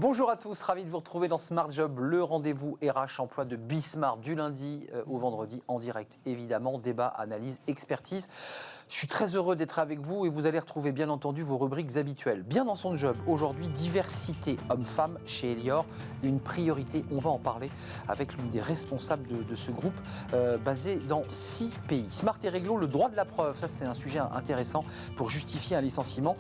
Bonjour à tous, ravi de vous retrouver dans Smart Job, le rendez-vous RH emploi de Bismart du lundi au vendredi en direct. Évidemment, débat, analyse, expertise. Je suis très heureux d'être avec vous et vous allez retrouver bien entendu vos rubriques habituelles. Bien dans son job, aujourd'hui, diversité homme-femme chez Elior, une priorité. On va en parler avec l'une des responsables de ce groupe basé dans 6 pays. Smart et Réglo, le droit de la preuve, ça c'était un sujet intéressant pour justifier un licenciement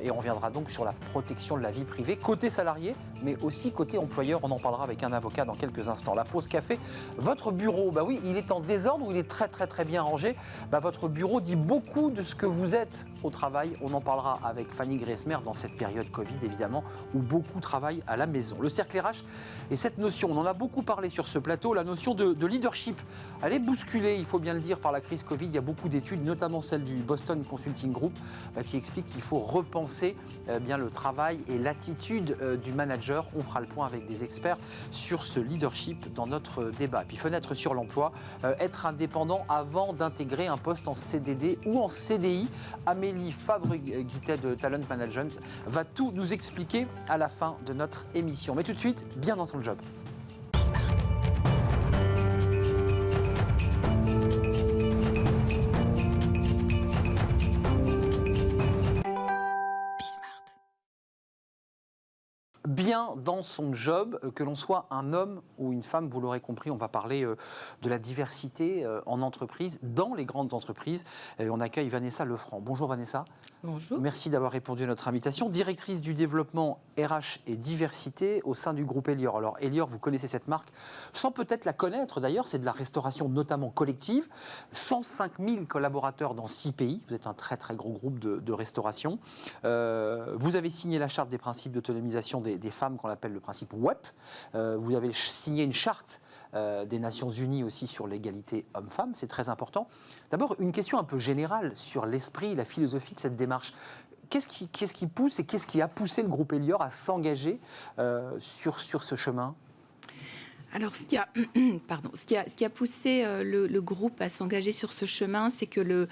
et on reviendra donc sur la protection de la vie privée, côté salarié, mais aussi côté employeur. On en parlera avec un avocat dans quelques instants. La pause café, votre bureau, bah oui, il est en désordre ou il est très bien rangé. Votre bureau dit beaucoup de ce que vous êtes au travail. On en parlera avec Fanny Griesmer dans cette période Covid, évidemment, où beaucoup travaillent à la maison. Le cercle RH et cette notion, on en a beaucoup parlé sur ce plateau, la notion de leadership, elle est bousculée, il faut bien le dire, par la crise Covid. Il y a beaucoup d'études, notamment celle du Boston Consulting Group, qui explique qu'il faut repenser bien le travail et l'attitude du manager. On fera le point avec des experts sur ce leadership dans notre débat. Puis fenêtre sur l'emploi, être indépendant avant d'intégrer un poste en CDD ou en CDI. Amélie Favre-Guittet de Talent Management va tout nous expliquer à la fin de notre émission. Mais tout de suite, bien dans son job. Bien dans son job, que l'on soit un homme ou une femme, vous l'aurez compris, on va parler de la diversité en entreprise, dans les grandes entreprises. On accueille Vanessa Lefranc. Bonjour Vanessa. Bonjour. Merci d'avoir répondu à notre invitation. Directrice du développement RH et diversité au sein du groupe Elior. Alors Elior, vous connaissez cette marque, sans peut-être la connaître d'ailleurs, c'est de la restauration notamment collective. 105 000 collaborateurs dans 6 pays. Vous êtes un très gros groupe de restauration. Vous avez signé la charte des principes d'autonomisation des femmes qu'on appelle le principe WEP. Vous avez signé une charte des Nations Unies aussi sur l'égalité homme-femme, c'est très important. D'abord, une question un peu générale sur l'esprit, la philosophie de cette démarche. Qu'est-ce qui pousse et qu'est-ce qui a poussé le groupe Elior à s'engager sur ce chemin ? Alors, ce qui a poussé le groupe à s'engager sur ce chemin, c'est que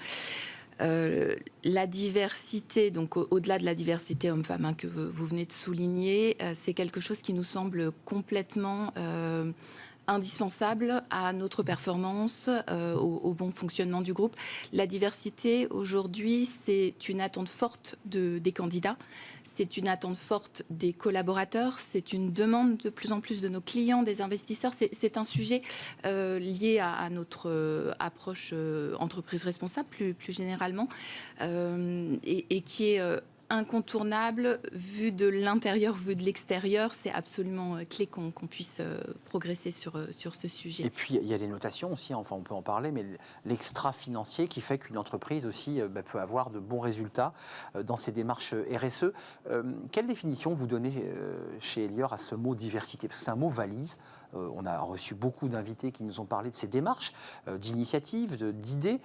la diversité, donc au-delà de la diversité homme-femme que vous venez de souligner, c'est quelque chose qui nous semble complètement indispensable à notre performance, au bon fonctionnement du groupe. La diversité, aujourd'hui, c'est une attente forte des candidats, c'est une attente forte des collaborateurs, c'est une demande de plus en plus de nos clients, des investisseurs. C'est un sujet lié à notre approche entreprise responsable, plus généralement, et qui est incontournable, vu de l'intérieur, vu de l'extérieur. C'est absolument clé qu'on puisse progresser sur ce sujet. Et puis, il y a les notations aussi, enfin on peut en parler, mais l'extra-financier qui fait qu'une entreprise aussi peut avoir de bons résultats dans ses démarches RSE. Quelle définition vous donnez chez Elior à ce mot diversité ? Parce que c'est un mot valise. On a reçu beaucoup d'invités qui nous ont parlé de ces démarches, d'initiatives, d'idées.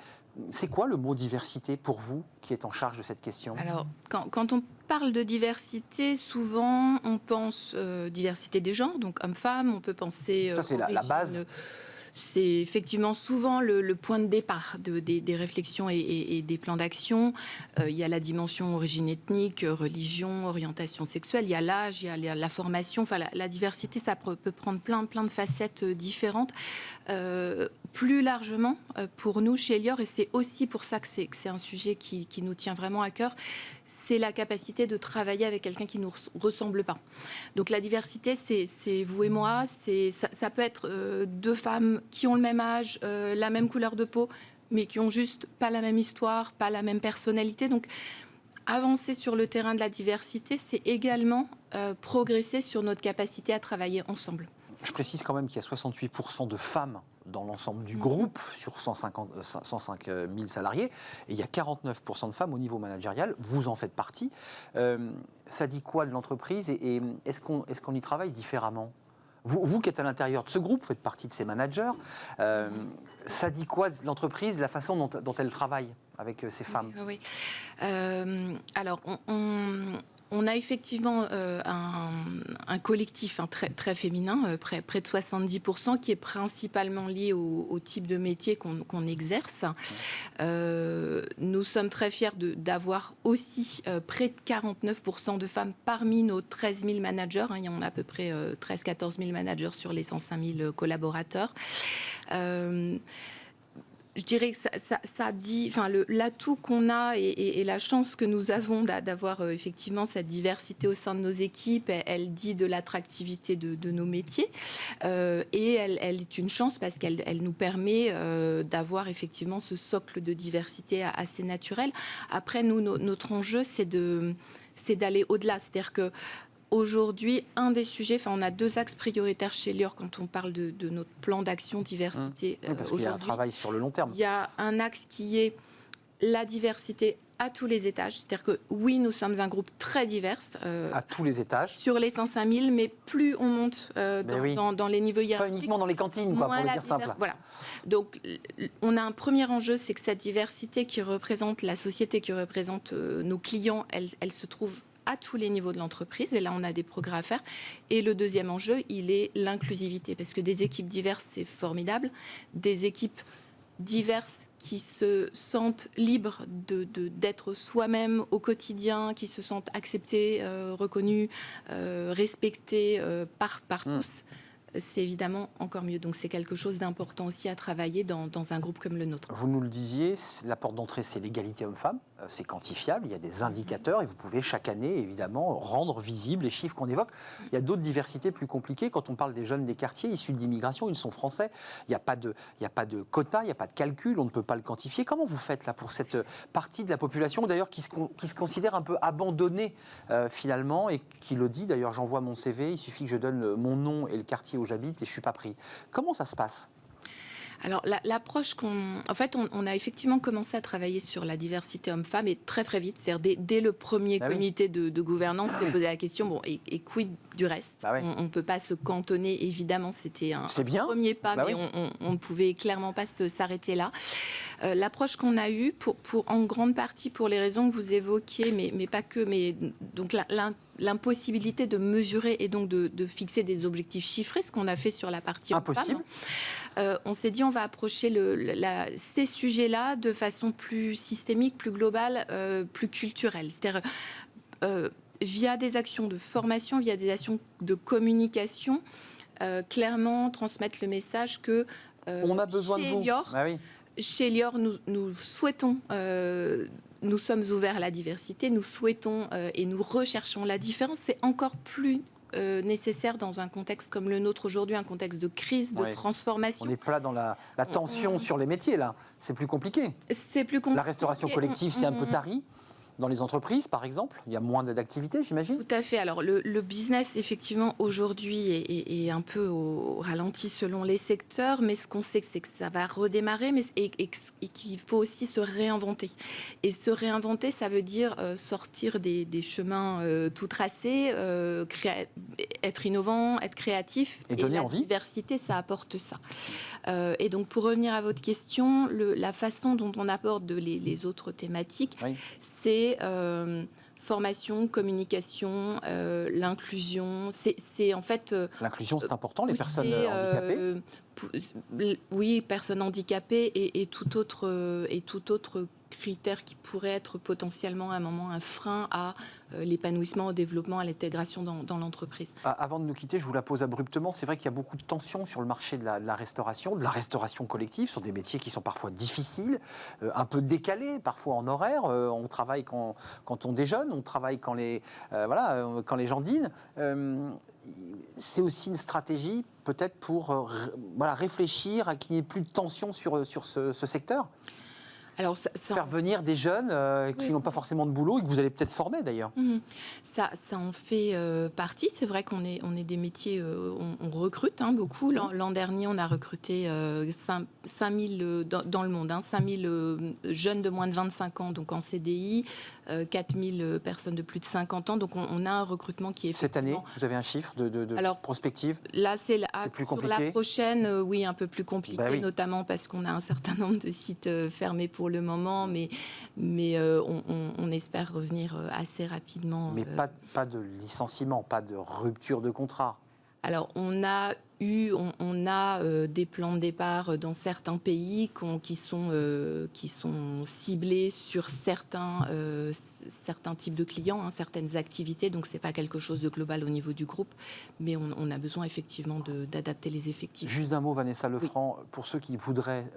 C'est quoi le mot diversité pour vous qui êtes en charge de cette question ? Alors, quand on parle de diversité, souvent on pense diversité des genres, donc hommes-femmes, on peut penser... Ça, c'est la base. C'est effectivement souvent le point de départ des réflexions et des plans d'action. Il y a la dimension origine ethnique, religion, orientation sexuelle, il y a l'âge, il y a la formation. Enfin, la diversité, ça peut prendre plein de facettes différentes. Plus largement, pour nous, chez Elior, et c'est aussi pour ça que c'est un sujet qui nous tient vraiment à cœur, c'est la capacité de travailler avec quelqu'un qui ne nous ressemble pas. Donc la diversité, c'est vous et moi, ça peut être deux femmes qui ont le même âge, la même couleur de peau, mais qui ont juste pas la même histoire, pas la même personnalité. Donc avancer sur le terrain de la diversité, c'est également progresser sur notre capacité à travailler ensemble. Je précise quand même qu'il y a 68% de femmes dans l'ensemble du groupe, sur 105 000 salariés, et il y a 49% de femmes au niveau managérial. Vous en faites partie. Ça dit quoi de l'entreprise et est-ce qu'on y travaille différemment ? Vous qui êtes à l'intérieur de ce groupe, vous faites partie de ces managers. Ça dit quoi de l'entreprise, de la façon dont elle travaille avec ces femmes ? Oui. Alors, On a effectivement un collectif très, très féminin, près de 70%, qui est principalement lié au type de métier qu'on exerce. Nous sommes très fiers d'avoir aussi près de 49% de femmes parmi nos 13 000 managers. Il y en a à peu près 13-14 000 managers sur les 105 000 collaborateurs. Je dirais que ça dit, enfin, l'atout qu'on a et la chance que nous avons d'avoir effectivement cette diversité au sein de nos équipes, elle dit de l'attractivité de nos métiers. Et elle est une chance parce qu'elle nous permet d'avoir effectivement ce socle de diversité assez naturel. Après, nous, notre enjeu, c'est d'aller au-delà. C'est-à-dire que aujourd'hui, un des sujets, on a 2 axes prioritaires chez Elior quand on parle de notre plan d'action diversité. Oui, parce qu'il y a un travail sur le long terme. Il y a un axe qui est la diversité à tous les étages. C'est-à-dire que oui, nous sommes un groupe très divers. À tous les étages. Sur les 105 000, mais plus on monte dans les niveaux hiérarchiques. Pas uniquement dans les cantines, pour le dire simple. Voilà. Donc, on a un premier enjeu, c'est que cette diversité qui représente la société, qui représente nos clients, elle se trouve à tous les niveaux de l'entreprise. Et là, on a des progrès à faire. Et le deuxième enjeu, il est l'inclusivité. Parce que des équipes diverses, c'est formidable. Des équipes diverses qui se sentent libres d'être soi-même au quotidien, qui se sentent acceptées, reconnues, respectées par tous, c'est évidemment encore mieux. Donc c'est quelque chose d'important aussi à travailler dans un groupe comme le nôtre. Vous nous le disiez, la porte d'entrée, c'est l'égalité homme-femme. C'est quantifiable, il y a des indicateurs et vous pouvez chaque année, évidemment, rendre visibles les chiffres qu'on évoque. Il y a d'autres diversités plus compliquées. Quand on parle des jeunes des quartiers issus de l'immigration, ils sont français. Il n'y a pas de quota, il n'y a pas de calcul, on ne peut pas le quantifier. Comment vous faites là pour cette partie de la population, d'ailleurs, qui se considère un peu abandonnée finalement et qui le dit, d'ailleurs, j'envoie mon CV, il suffit que je donne mon nom et le quartier où j'habite et je ne suis pas pris. Comment ça se passe ? Alors, l'approche en fait, on a effectivement commencé à travailler sur la diversité homme-femme et très, très vite. C'est-à-dire, dès le premier comité de gouvernance, on s'est posé la question, bon, et quid du reste ? On ne peut pas se cantonner, évidemment, c'était un premier pas, mais on ne pouvait clairement pas s'arrêter là. L'approche qu'on a eue, en grande partie pour les raisons que vous évoquiez, mais pas que, mais donc l'impossibilité de mesurer et donc de fixer des objectifs chiffrés, ce qu'on a fait sur la partie impossible. On s'est dit on va approcher ces sujets-là de façon plus systémique, plus globale, plus culturelle. C'est-à-dire via des actions de formation, via des actions de communication, clairement transmettre le message que on a besoin de vous. Chez Elior, nous souhaitons, nous sommes ouverts à la diversité, nous souhaitons et nous recherchons la différence. C'est encore plus nécessaire dans un contexte comme le nôtre aujourd'hui, un contexte de crise, de transformation. On est pas dans la tension sur les métiers, là. C'est plus compliqué. C'est plus compliqué. La restauration collective, c'est un peu tari. Dans les entreprises, par exemple, il y a moins d'activités, j'imagine ? Tout à fait. Alors, le business, effectivement, aujourd'hui, est un peu au ralenti selon les secteurs, mais ce qu'on sait, c'est que ça va redémarrer et qu'il faut aussi se réinventer. Et se réinventer, ça veut dire sortir des chemins tout tracés, être innovant, être créatif. Et donner envie. La diversité, ça apporte ça. Et donc, pour revenir à votre question, la façon dont on aborde les autres thématiques, c'est formation, communication, l'inclusion. C'est en fait... L'inclusion, c'est important, les personnes handicapées. Oui, personnes handicapées et tout autre critère qui pourrait être potentiellement à un moment un frein à l'épanouissement, au développement, à l'intégration dans l'entreprise. Avant de nous quitter, je vous la pose abruptement. C'est vrai qu'il y a beaucoup de tensions sur le marché de la restauration collective, sur des métiers qui sont parfois difficiles, un peu décalés, parfois en horaire. On travaille quand on déjeune, on travaille quand les gens dînent. C'est aussi une stratégie peut-être pour réfléchir à qu'il n'y ait plus de tension sur ce secteur. Alors, faire venir des jeunes qui n'ont pas forcément de boulot et que vous allez peut-être former d'ailleurs. Ça en fait partie. C'est vrai qu'on est des métiers, on recrute beaucoup. L'an dernier, on a recruté 5 000 dans le monde, 5 000 jeunes de moins de 25 ans, donc en CDI, 4 000 personnes de plus de 50 ans. Donc on a un recrutement qui est Cette année, vous avez un chiffre de prospective ? Là, c'est plus sur compliqué. la prochaine, oui, un peu plus compliqué, notamment parce qu'on a un certain nombre de sites fermés pour pour le moment, mais on espère revenir assez rapidement. Mais pas de licenciement, pas de rupture de contrat. Alors, on a des plans de départ dans certains pays qui sont ciblés sur certains types de clients, certaines activités. Donc, c'est pas quelque chose de global au niveau du groupe, mais on a besoin effectivement d'adapter les effectifs. Juste un mot, Vanessa Lefranc, pour ceux qui voudraient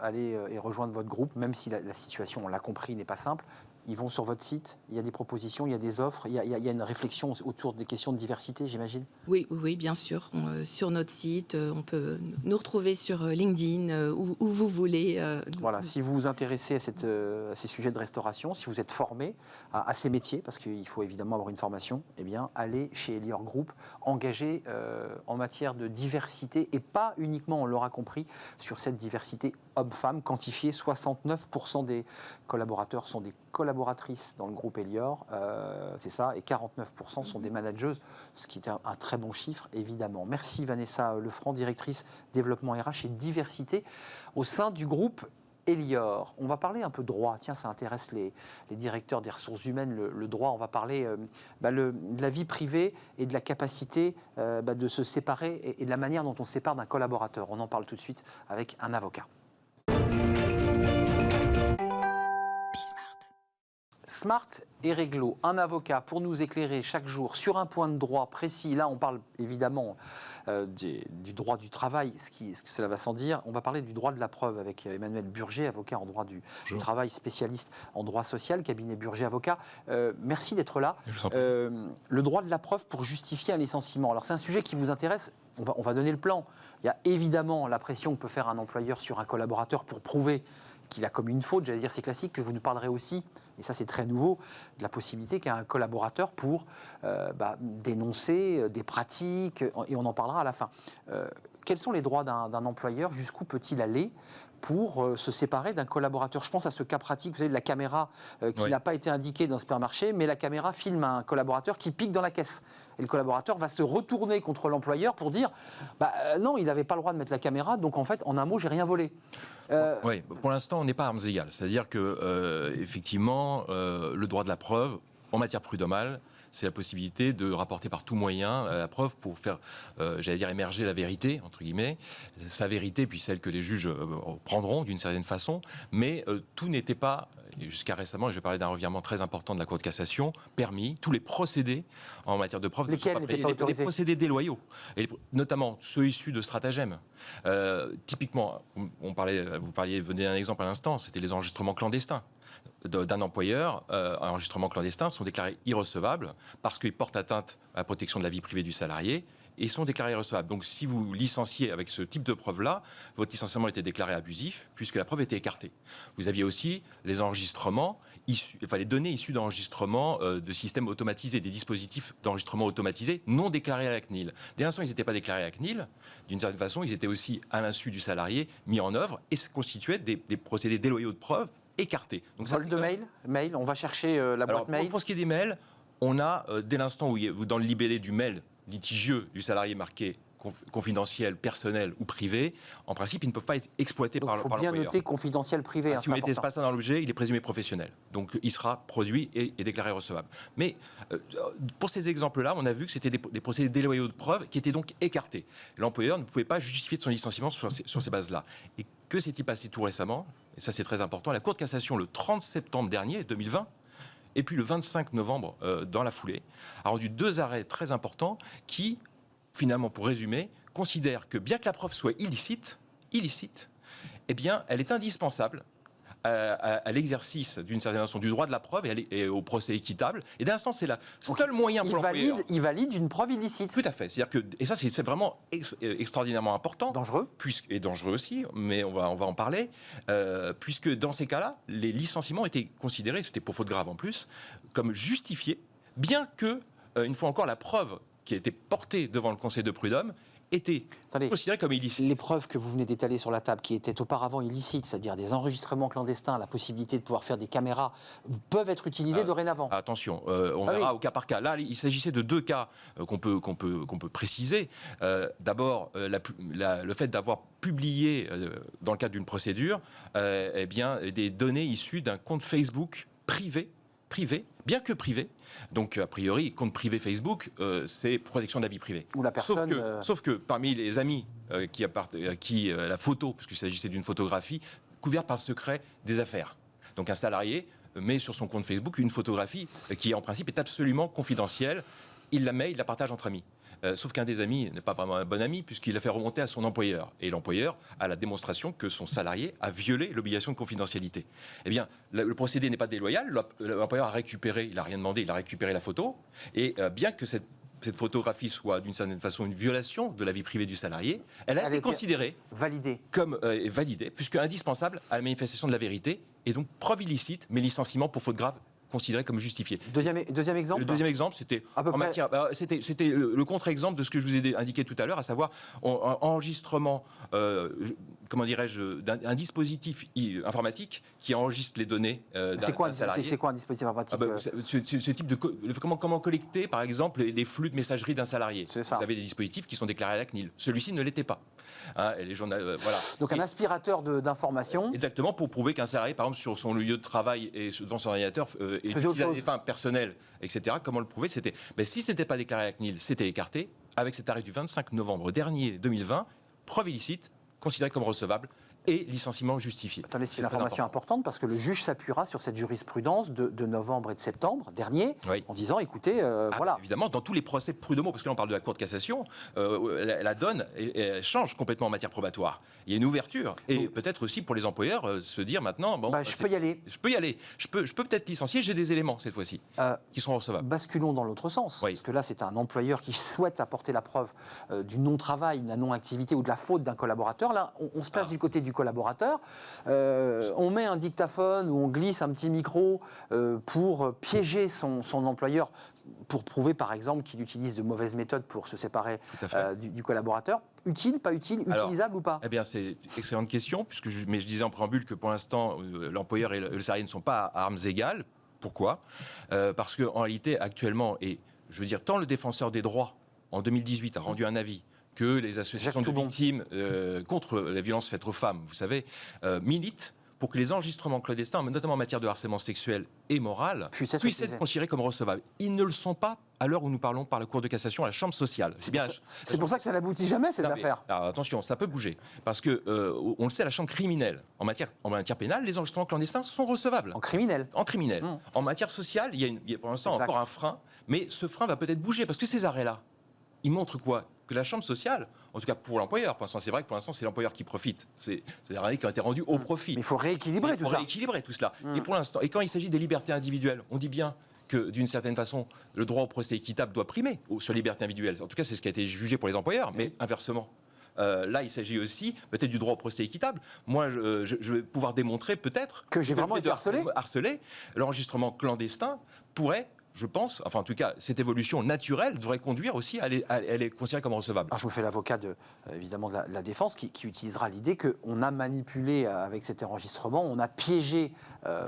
aller et rejoindre votre groupe, même si la situation, on l'a compris, n'est pas simple. Ils vont sur votre site, il y a des propositions, il y a des offres, il y a une réflexion autour des questions de diversité, j'imagine. Oui, bien sûr. Sur notre site, on peut nous retrouver sur LinkedIn, où vous voulez. Voilà, si vous vous intéressez à ces sujets de restauration, si vous êtes formé à ces métiers, parce qu'il faut évidemment avoir une formation, eh bien, allez chez Elior Group, engagé en matière de diversité, et pas uniquement, on l'aura compris, sur cette diversité homme-femme, quantifiée, 69% des collaborateurs sont des collaboratrices dans le groupe Elior, c'est ça, et 49% sont des manageuses, ce qui est un très bon chiffre, évidemment. Merci Vanessa Lefranc, directrice développement RH et diversité au sein du groupe Elior. On va parler un peu droit, tiens, ça intéresse les directeurs des ressources humaines, le droit. On va parler de la vie privée et de la capacité de se séparer et de la manière dont on se sépare d'un collaborateur. On en parle tout de suite avec un avocat. Smart et Réglo, un avocat pour nous éclairer chaque jour sur un point de droit précis. Là, on parle évidemment du droit du travail, ce que cela va sans dire. On va parler du droit de la preuve avec Emmanuel Burger, avocat en droit du travail, spécialiste en droit social, cabinet Burger Avocat. Merci d'être là. Le droit de la preuve pour justifier un licenciement. Alors, c'est un sujet qui vous intéresse. On va donner le plan. Il y a évidemment la pression que peut faire un employeur sur un collaborateur pour prouver qu'il a commis une faute, j'allais dire c'est classique, que vous nous parlerez aussi, et ça c'est très nouveau, de la possibilité qu'a un collaborateur pour dénoncer des pratiques, et on en parlera à la fin. Quels sont les droits d'un employeur? Jusqu'où peut-il aller pour se séparer d'un collaborateur? Je pense à ce cas pratique, vous savez, de la caméra qui n'a pas été indiquée dans le supermarché, mais la caméra filme un collaborateur qui pique dans la caisse. Et le collaborateur va se retourner contre l'employeur pour dire non, il n'avait pas le droit de mettre la caméra, donc en fait, en un mot, j'ai rien volé. Oui, pour l'instant, on n'est pas à armes égales. C'est-à-dire que, effectivement, le droit de la preuve, en matière prud'homale, c'est la possibilité de rapporter par tout moyen la preuve pour faire, j'allais dire, émerger la vérité, entre guillemets, sa vérité, puis celle que les juges prendront d'une certaine façon. Mais tout n'était pas, jusqu'à récemment, et je vais parler d'un revirement très important de la Cour de cassation, permis. Tous les procédés en matière de preuve lesquels n'étaient pas autorisés? Les procédés déloyaux, et notamment ceux issus de stratagèmes. Typiquement, vous venez d'un exemple à l'instant, c'était les enregistrements clandestins d'un employeur. Enregistrements clandestins sont déclarés irrecevables parce qu'ils portent atteinte à la protection de la vie privée du salarié et sont déclarés irrecevables. Donc si vous licenciez avec ce type de preuve-là, votre licenciement était déclaré abusif puisque la preuve était écartée. Vous aviez aussi les enregistrements, les données issues d'enregistrements de systèmes automatisés, des dispositifs d'enregistrement automatisés non déclarés à la CNIL. Dès l'instant où ils n'étaient pas déclarés à la CNIL, d'une certaine façon, ils étaient aussi à l'insu du salarié mis en œuvre et constituaient des procédés déloyaux de preuve écartés. Donc, vol de mail, on va chercher la boîte mail. Pour ce qui est des mails, on a, dès l'instant où dans le libellé du mail litigieux du salarié marqué confidentiel, personnel ou privé, en principe, ils ne peuvent pas être exploités par l'employeur. Il faut bien noter confidentiel privé. Si vous mettez pas ça dans l'objet, il est présumé professionnel. Donc, il sera produit et déclaré recevable. Mais pour ces exemples-là, on a vu que c'était des procédés déloyaux de preuve qui étaient donc écartés. L'employeur ne pouvait pas justifier de son licenciement sur ces bases-là. Et que s'est-il passé tout récemment? Et ça, c'est très important. La Cour de cassation, le 30 septembre dernier, 2020, et puis le 25 novembre, dans la foulée, a rendu 2 arrêts très importants qui, finalement, pour résumer, considèrent que bien que la preuve soit illicite, eh bien, elle est indispensable à l'exercice d'une certaine façon du droit de la preuve et au procès équitable. Et d'un instant, c'est le seul moyen pour l'employeur. Il valide une preuve illicite. Tout à fait. C'est-à-dire que, et ça, c'est vraiment extraordinairement important. Dangereux. Et dangereux aussi, mais on va en parler. Puisque dans ces cas-là, les licenciements étaient considérés, c'était pour faute grave en plus, comme justifiés, bien que, une fois encore, la preuve qui a été portée devant le Conseil de prud'homme étaient Attendez. considérés comme illicites. Les preuves que vous venez d'étaler sur la table, qui étaient auparavant illicites, c'est-à-dire des enregistrements clandestins, la possibilité de pouvoir faire des caméras, peuvent être utilisées dorénavant. Attention, on verra au cas par cas. Là, il s'agissait de 2 cas qu'on peut préciser. D'abord, le fait d'avoir publié, dans le cadre d'une procédure, des données issues d'un compte Facebook privé, bien que privé. Donc, a priori, compte privé Facebook, c'est protection de la vie privée. Où la personne, sauf que parmi les amis qui la photo, parce qu'il s'agissait d'une photographie, couverte par le secret des affaires. Donc, un salarié met sur son compte Facebook une photographie qui, en principe, est absolument confidentielle. Il la met, il la partage entre amis. Sauf qu'un des amis n'est pas vraiment un bon ami puisqu'il l'a fait remonter à son employeur. Et l'employeur a la démonstration que son salarié a violé l'obligation de confidentialité. Eh bien, le procédé n'est pas déloyal. L'employeur a récupéré, il n'a rien demandé, il a récupéré la photo. Et bien que cette photographie soit d'une certaine façon une violation de la vie privée du salarié, elle a été considérée comme validée, puisque indispensable à la manifestation de la vérité, et donc preuve illicite, mais licenciement pour faute grave considéré comme justifié. Deuxième exemple. Le deuxième exemple, c'était c'était le contre-exemple de ce que je vous ai indiqué tout à l'heure, à savoir enregistrement, comment dirais-je, d'un dispositif informatique qui enregistre les données d'un salarié. C'est quoi un dispositif informatique Ce type de comment collecter, par exemple, les flux de messagerie d'un salarié. Vous avez des dispositifs qui sont déclarés à la CNIL. Celui-ci ne l'était pas. Et les voilà. Donc un aspirateur d'informations. Exactement, pour prouver qu'un salarié, par exemple, sur son lieu de travail et devant son ordinateur, et utilisé à des fins personnelles, etc. Comment le prouver? Si ce n'était pas déclaré à la CNIL, c'était écarté. Avec cet arrêt du 25 novembre dernier 2020, preuve illicite, considérée comme recevable, et licenciement justifié. Attendez, c'est une information importante parce que le juge s'appuiera sur cette jurisprudence de novembre et de septembre dernier, en disant, écoutez, voilà. Évidemment, dans tous les procès prud'homaux, parce que là on parle de la Cour de cassation, la donne elle change complètement en matière probatoire. Il y a une ouverture, et peut-être aussi pour les employeurs se dire maintenant, je peux y aller. Je peux y aller. Je peux peut-être licencier, j'ai des éléments cette fois-ci qui seront recevables. Basculons dans l'autre sens, parce que là c'est un employeur qui souhaite apporter la preuve du non-travail, de la non-activité ou de la faute d'un collaborateur. Là, on se place du côté du collaborateur, on met un dictaphone ou on glisse un petit micro pour piéger son employeur, pour prouver par exemple qu'il utilise de mauvaises méthodes pour se séparer du collaborateur. Utile, pas utile, utilisable ou pas? Eh bien, c'est une excellente question, mais je disais en préambule que pour l'instant, l'employeur et le salarié ne sont pas à armes égales. Pourquoi? Parce qu'en réalité, actuellement, et je veux dire, tant le défenseur des droits, en 2018, a rendu un avis, que les associations de victimes contre la violence faite aux femmes, vous savez, militent pour que les enregistrements clandestins, notamment en matière de harcèlement sexuel et moral, puissent être considérés comme recevables. Ils ne le sont pas à l'heure où nous parlons par la Cour de cassation à la Chambre sociale. C'est pour ça que ça n'aboutit jamais, ces affaires. Alors, attention, ça peut bouger. Parce que, on le sait, à la Chambre criminelle, en matière pénale, les enregistrements clandestins sont recevables. En criminel. En matière sociale, il y a pour l'instant encore un frein, mais ce frein va peut-être bouger, parce que ces arrêts-là, ils montrent quoi? Que la chambre sociale, en tout cas pour l'employeur, pour l'instant, c'est vrai que pour l'instant c'est l'employeur qui profite. C'est des arrêts qui ont été rendus au profit. Mais il faut rééquilibrer tout ça. Et pour l'instant, et quand il s'agit des libertés individuelles, on dit bien que d'une certaine façon, le droit au procès équitable doit primer sur les libertés individuelles. En tout cas, c'est ce qui a été jugé pour les employeurs, mais inversement. Là, il s'agit aussi peut-être du droit au procès équitable. Moi, je vais pouvoir démontrer peut-être que j'ai vraiment été harcelé. L'enregistrement clandestin pourrait, je pense, enfin en tout cas, cette évolution naturelle devrait conduire aussi à les considérer comme recevables. Alors je me fais l'avocat évidemment de la défense qui utilisera l'idée qu'on a manipulé avec cet enregistrement, on a piégé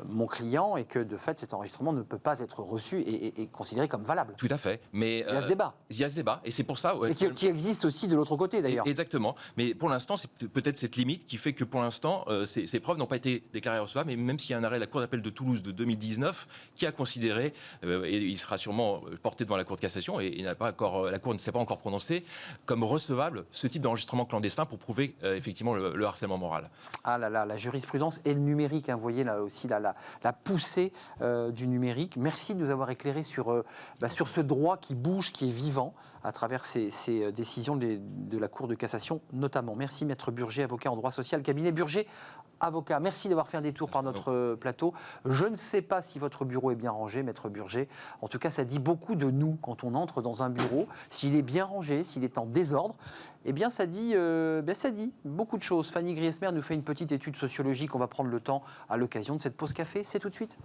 mon client et que de fait cet enregistrement ne peut pas être reçu et considéré comme valable. Tout à fait. Mais il y a ce débat. Il y a ce débat et c'est pour ça. Et qui existe aussi de l'autre côté d'ailleurs. Exactement. Mais pour l'instant, c'est peut-être cette limite qui fait que pour l'instant, ces preuves n'ont pas été déclarées recevables. Mais même s'il y a un arrêt de la Cour d'appel de Toulouse de 2019 qui a considéré, et il sera sûrement porté devant la Cour de cassation, et la Cour ne s'est pas encore prononcée, comme recevable ce type d'enregistrement clandestin pour prouver effectivement le harcèlement moral. Ah là là, la jurisprudence et le numérique, vous voyez là aussi la poussée du numérique. Merci de nous avoir éclairé sur ce droit qui bouge, qui est vivant à travers ces décisions de la Cour de cassation notamment. Merci Maître Burger, avocat en droit social, cabinet Burger avocat. Merci d'avoir fait un détour par notre plateau. Je ne sais pas si votre bureau est bien rangé, Maître Burger. En tout cas, ça dit beaucoup de nous quand on entre dans un bureau. S'il est bien rangé, s'il est en désordre, eh bien, ça dit beaucoup de choses. Fanny Griesmer nous fait une petite étude sociologique. On va prendre le temps à l'occasion de cette pause café. C'est tout de suite.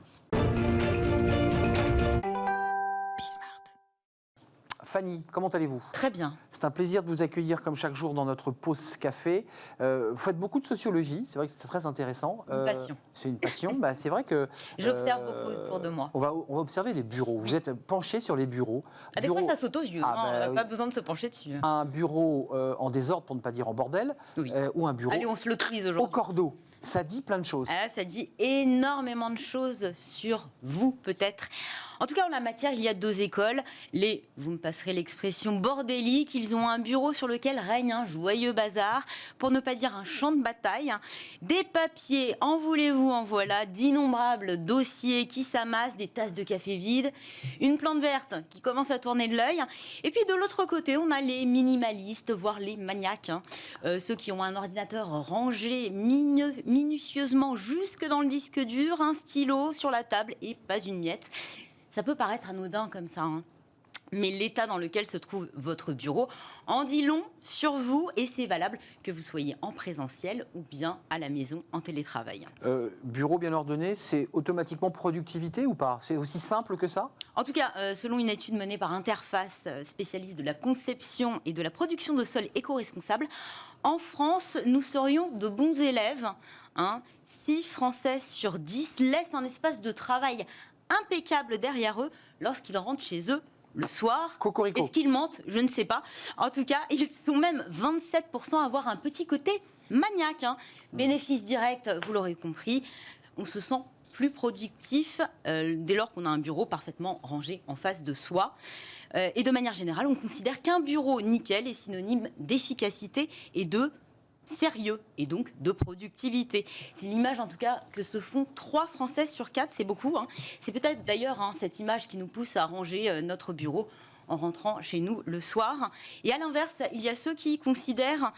Fanny, comment allez-vous? Très bien. C'est un plaisir de vous accueillir comme chaque jour dans notre pause café. Vous faites beaucoup de sociologie, c'est vrai que c'est très intéressant. Une passion. C'est une passion, c'est vrai que... J'observe beaucoup autour de moi. On va observer les bureaux. Vous êtes penché sur les bureaux. Des fois, ça saute aux yeux. On n'a oui. pas besoin de se pencher dessus. Un bureau en désordre, pour ne pas dire en bordel, Oui. ou un bureau Allez, on se l'autorise au aujourd'hui. cordeau. Ça dit plein de choses. Ah, ça dit énormément de choses sur vous, peut-être. En tout cas, en la matière, il y a deux écoles. Vous me passerez l'expression bordéliques, ils ont un bureau sur lequel règne un joyeux bazar, pour ne pas dire un champ de bataille. Des papiers, en voulez-vous, en voilà, d'innombrables dossiers qui s'amassent, des tasses de café vides, une plante verte qui commence à tourner de l'œil. Et puis de l'autre côté, on a les minimalistes, voire les maniaques, ceux qui ont un ordinateur rangé minutieusement jusque dans le disque dur, un stylo sur la table et pas une miette. Ça peut paraître anodin comme ça, mais l'état dans lequel se trouve votre bureau en dit long sur vous, et c'est valable que vous soyez en présentiel ou bien à la maison en télétravail. Bureau bien ordonné, c'est automatiquement productivité ou pas? C'est aussi simple que ça? En tout cas, selon une étude menée par Interface, spécialiste de la conception et de la production de sols éco-responsables, en France, nous serions de bons élèves. 6 Français sur 10 laissent un espace de travail impeccable derrière eux lorsqu'ils rentrent chez eux le soir. Cocorico. Est-ce qu'ils mentent? Je ne sais pas. En tout cas, ils sont même 27% à avoir un petit côté maniaque. Bénéfice direct, vous l'aurez compris, on se sent plus productif dès lors qu'on a un bureau parfaitement rangé en face de soi. Et de manière générale, on considère qu'un bureau nickel est synonyme d'efficacité et de sérieux, et donc de productivité. C'est l'image en tout cas que se font 3 Français sur 4, c'est beaucoup. C'est peut-être d'ailleurs cette image qui nous pousse à ranger notre bureau en rentrant chez nous le soir. Et à l'inverse, il y a ceux qui considèrent...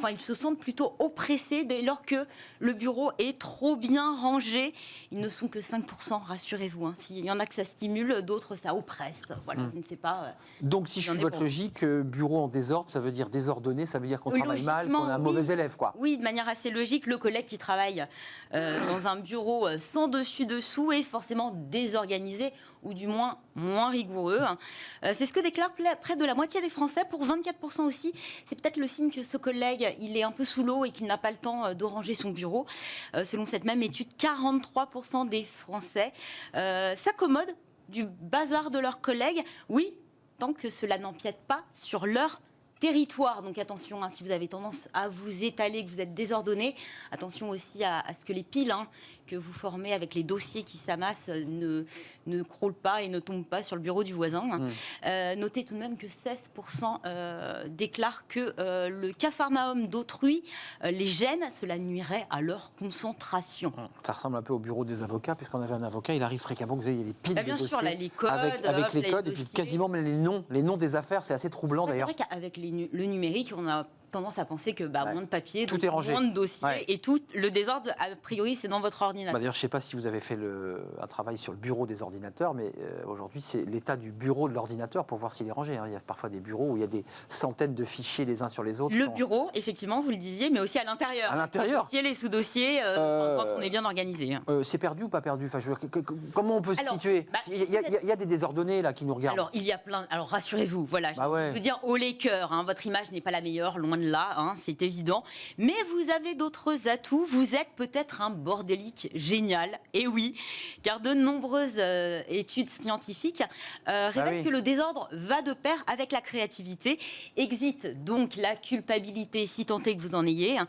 ils se sentent plutôt oppressés dès lors que le bureau est trop bien rangé. Ils ne sont que 5%, rassurez-vous. S'il y en a que ça stimule, d'autres ça oppresse. Voilà, je ne sais pas. Donc, si je suis votre logique, bureau en désordre, ça veut dire désordonné, ça veut dire qu'on travaille mal, qu'on est un mauvais élève, quoi. Oui, de manière assez logique, le collègue qui travaille dans un bureau sans dessus-dessous est forcément désorganisé, ou du moins moins rigoureux. C'est ce que déclare près de la moitié des Français. Pour 24% aussi, c'est peut-être le signe que ce collègue, il est un peu sous l'eau et qu'il n'a pas le temps de ranger son bureau. Selon cette même étude, 43% des Français s'accommodent du bazar de leurs collègues. Oui, tant que cela n'empiète pas sur leur territoire. Donc attention, si vous avez tendance à vous étaler, que vous êtes désordonné, attention aussi à ce que les piles que vous formez avec les dossiers qui s'amassent ne croulent pas et ne tombent pas sur le bureau du voisin. Notez tout de même que 16% déclarent que le capharnaüm d'autrui les gêne, cela nuirait à leur concentration. Ça ressemble un peu au bureau des avocats, puisqu'on avait un avocat, il arrive fréquemment, vous avez des piles de bien dossiers sûr, là, les codes, avec les codes, et puis dossiers. quasiment même les noms des affaires, c'est assez troublant d'ailleurs. C'est vrai qu'avec le numérique, on a tendance à penser que moins de papier, tout est rangé, moins de dossiers, et tout le désordre, a priori, c'est dans votre ordinateur. D'ailleurs, je ne sais pas si vous avez fait un travail sur le bureau des ordinateurs, mais aujourd'hui, c'est l'état du bureau de l'ordinateur pour voir s'il est rangé. Il y a parfois des bureaux où il y a des centaines de fichiers les uns sur les autres. Le bureau, effectivement, vous le disiez, mais aussi à l'intérieur. À l'intérieur. Les dossiers, les sous-dossiers, quand on est bien organisé. C'est perdu ou pas perdu? Comment on peut se situer? Il y a des désordonnés là qui nous regardent. Alors, il y a plein. Alors, rassurez-vous, voilà. Bah ouais. Je veux dire, haut les cœurs, votre image n'est pas la meilleure, loin de là, c'est évident. Mais vous avez d'autres atouts. Vous êtes peut-être un bordélique génial. Et oui, car de nombreuses études scientifiques révèlent que le désordre va de pair avec la créativité. Exit donc la culpabilité, si tant est que vous en ayez.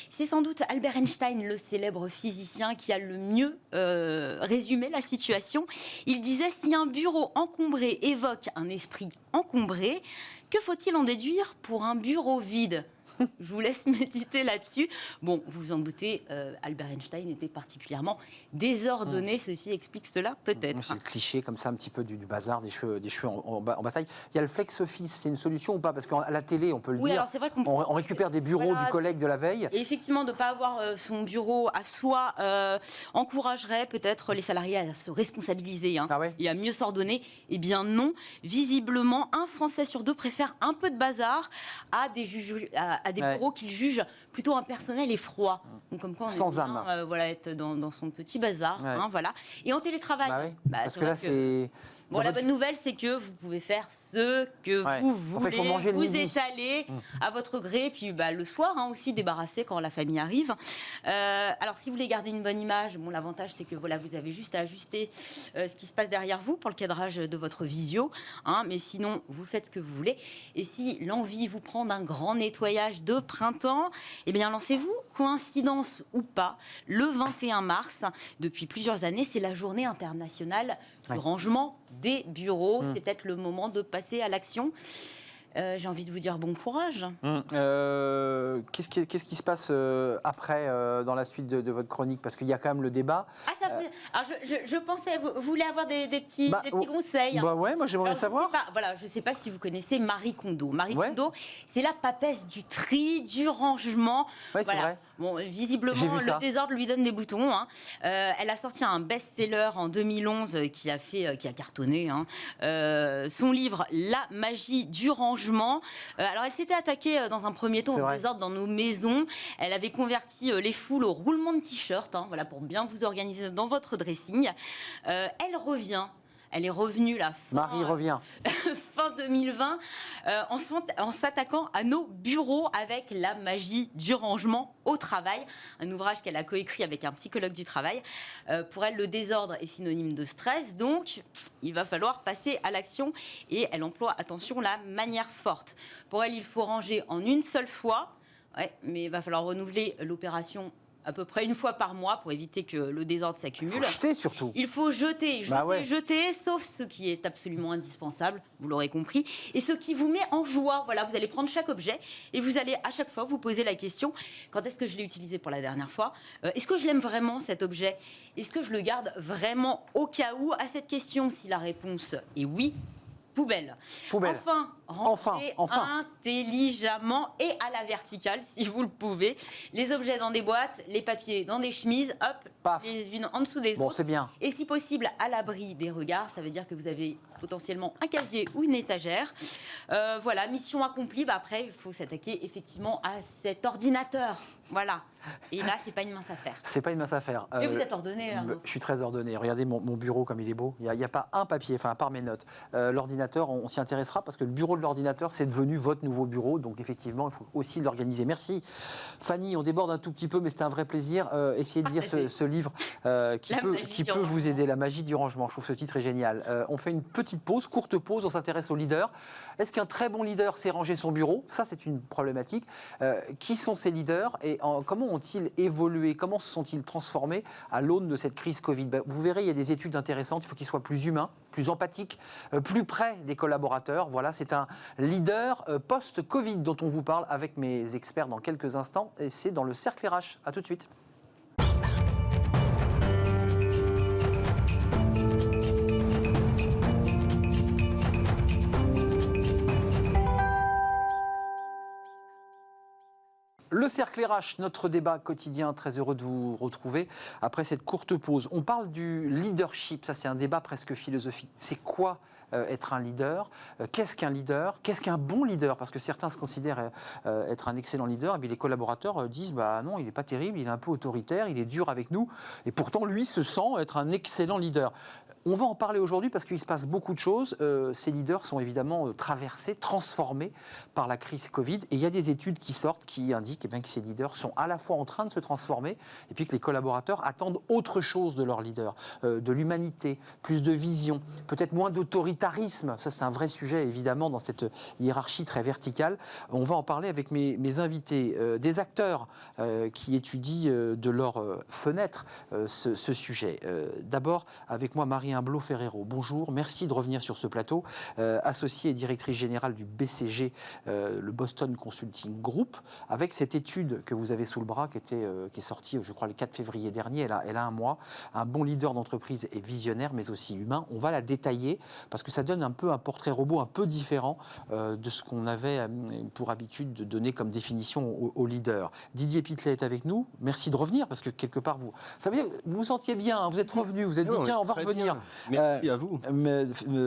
C'est sans doute Albert Einstein, le célèbre physicien, qui a le mieux résumé la situation. Il disait, si un bureau encombré évoque un esprit encombré, que faut-il en déduire pour un bureau vide? Je vous laisse méditer là-dessus. Bon, vous vous en doutez, Albert Einstein était particulièrement désordonné. Ceci explique cela, peut-être. C'est le cliché comme ça, un petit peu du bazar, des cheveux en bataille. Il y a le flex office, c'est une solution ou pas? Parce qu'à la télé, on peut le dire, alors c'est vrai on récupère des bureaux du collègue de la veille. Et effectivement, de ne pas avoir son bureau à soi encouragerait peut-être les salariés à se responsabiliser et à mieux s'ordonner. Eh bien non, visiblement, un Français sur 2 préfère un peu de bazar à des bureaux qu'il juge plutôt impersonnel et froid. Donc comme quoi on Sans est bien, âme. voilà, être dans son petit bazar. Ouais. Voilà. Et en télétravail, Bah oui, bah, parce c'est que là, vrai c'est... Bon, la bonne nouvelle, c'est que vous pouvez faire ce que Ouais. vous En fait, voulez, il faut manger le vous midi. étaler à votre gré, puis le soir aussi débarrasser quand la famille arrive. Alors, si vous voulez garder une bonne image, bon, l'avantage, c'est que voilà, vous avez juste à ajuster ce qui se passe derrière vous pour le cadrage de votre visio, mais sinon, vous faites ce que vous voulez. Et si l'envie vous prend d'un grand nettoyage de printemps, eh bien, lancez-vous, coïncidence ou pas, le 21 mars, depuis plusieurs années, c'est la journée internationale du rangement des bureaux. C'est peut-être le moment de passer à l'action. J'ai envie de vous dire bon courage. Qu'est-ce qui se passe après, dans la suite de votre chronique? Parce qu'il y a quand même le débat. Alors, je pensais, vous voulez avoir des petits conseils. Bah ouais, moi j'aimerais Alors, savoir. Je ne sais pas si vous connaissez Marie Kondo. Marie Ouais. Kondo, c'est la papesse du tri, du rangement. Ouais, c'est vrai. Bon, visiblement, J'ai vu ça. le désordre lui donne des boutons. Elle a sorti un best-seller en 2011 qui a cartonné. Son livre La magie du rangement. Alors, elle s'était attaquée dans un premier temps au désordre dans nos maisons. Elle avait converti les foules au roulement de t-shirt, pour bien vous organiser dans votre dressing. Elle revient. Elle est revenue Marie revient. fin 2020 en s'attaquant à nos bureaux avec la magie du rangement au travail, un ouvrage qu'elle a coécrit avec un psychologue du travail. Pour elle, le désordre est synonyme de stress, donc il va falloir passer à l'action et elle emploie, attention, la manière forte. Pour elle, il faut ranger en une seule fois, mais il va falloir renouveler l'opération à peu près une fois par mois pour éviter que le désordre s'accumule. Il faut jeter surtout. Il faut jeter, jeter, sauf ce qui est absolument indispensable, vous l'aurez compris, et ce qui vous met en joie. Voilà, vous allez prendre chaque objet et vous allez à chaque fois vous poser la question, quand est-ce que je l'ai utilisé pour la dernière fois? Est-ce que je l'aime vraiment cet objet? Est-ce que je le garde vraiment au cas où? À cette question, si la réponse est oui, poubelle. Enfin, rangez intelligemment et à la verticale, si vous le pouvez. Les objets dans des boîtes, les papiers dans des chemises, hop, les unes en dessous des autres. Bon, c'est bien. Et si possible, à l'abri des regards. Ça veut dire que vous avez potentiellement un casier ou une étagère. Voilà, mission accomplie. Après, il faut s'attaquer effectivement à cet ordinateur. Voilà. Et là, c'est pas une mince affaire. C'est pas une mince affaire. Et vous êtes ordonné, Arnaud? Je suis très ordonné. Regardez mon bureau comme il est beau. Il n'y a pas un papier, enfin à part mes notes. L'ordinateur, on s'y intéressera parce que le bureau de l'ordinateur, c'est devenu votre nouveau bureau. Donc effectivement, il faut aussi l'organiser. Merci. Fanny, on déborde un tout petit peu, mais c'était un vrai plaisir. Essayez de lire ce livre qui peut vous aider, La magie du rangement. Je trouve ce titre est génial. On fait une petite pause, courte pause. On s'intéresse aux leaders. Est-ce qu'un très bon leader sait ranger son bureau? Ça, c'est une problématique. Qui sont ces leaders et comment ont-ils évolué? Comment se sont-ils transformés à l'aune de cette crise Covid? Vous verrez, il y a des études intéressantes. Il faut qu'ils soient plus humains, plus empathiques, plus près des collaborateurs. Voilà, c'est un leader post-Covid dont on vous parle avec mes experts dans quelques instants. Et c'est dans le Cercle RH. À tout de suite. Le Cercle RH, notre débat quotidien, très heureux de vous retrouver après cette courte pause. On parle du leadership, ça c'est un débat presque philosophique. C'est quoi être un leader? Qu'est-ce qu'un leader? Qu'est-ce qu'un bon leader? Parce que certains se considèrent être un excellent leader, et puis les collaborateurs disent bah non, il n'est pas terrible, il est un peu autoritaire, il est dur avec nous, et pourtant lui se sent être un excellent leader. On va en parler aujourd'hui parce qu'il se passe beaucoup de choses. Ces leaders sont évidemment traversés, transformés par la crise Covid. Et il y a des études qui sortent qui indiquent que ces leaders sont à la fois en train de se transformer et puis que les collaborateurs attendent autre chose de leurs leaders. De l'humanité, plus de vision, peut-être moins d'autoritarisme. Ça, c'est un vrai sujet, évidemment, dans cette hiérarchie très verticale. On va en parler avec mes invités, des acteurs qui étudient de leur fenêtre ce sujet. D'abord, avec moi, Marie Blot-Ferrero, bonjour, merci de revenir sur ce plateau, associée et directrice générale du BCG, le Boston Consulting Group, avec cette étude que vous avez sous le bras, qui est sortie, je crois, le 4 février dernier, elle a un mois, un bon leader d'entreprise et visionnaire, mais aussi humain. On va la détailler, parce que ça donne un peu un portrait robot un peu différent de ce qu'on avait pour habitude de donner comme définition aux leaders. Didier Pitlet est avec nous, merci de revenir, parce que quelque part, ça veut dire que vous vous sentiez bien, hein, vous êtes revenu, vous êtes dit, tiens, on va revenir. Bien. Merci à vous.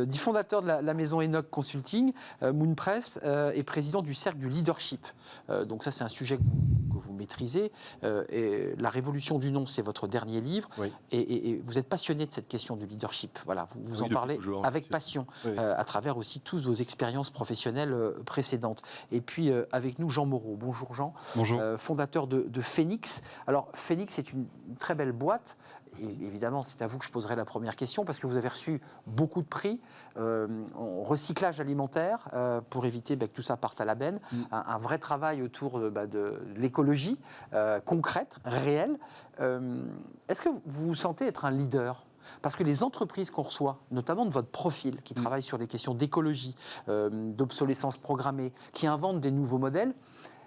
Dit fondateur de la maison Enoch Consulting, Moon Press, et président du cercle du leadership. Donc ça, c'est un sujet que vous maîtrisez. Et La révolution du non, c'est votre dernier livre. Oui. Et vous êtes passionné de cette question du leadership. Voilà, vous Oui, en depuis parlez toujours, avec bien passion, Oui. à travers aussi toutes vos expériences professionnelles précédentes. Et puis, avec nous, Jean Moreau. Bonjour Jean. Bonjour. Fondateur de Phoenix. Alors, Phoenix est une très belle boîte. Et évidemment, c'est à vous que je poserai la première question, parce que vous avez reçu beaucoup de prix en recyclage alimentaire pour éviter que tout ça parte à la benne. Un vrai travail autour de l'écologie concrète, réelle. Est-ce que vous vous sentez être un leader ? Parce que les entreprises qu'on reçoit, notamment de votre profil, qui travaillent sur les questions d'écologie, d'obsolescence programmée, qui inventent des nouveaux modèles,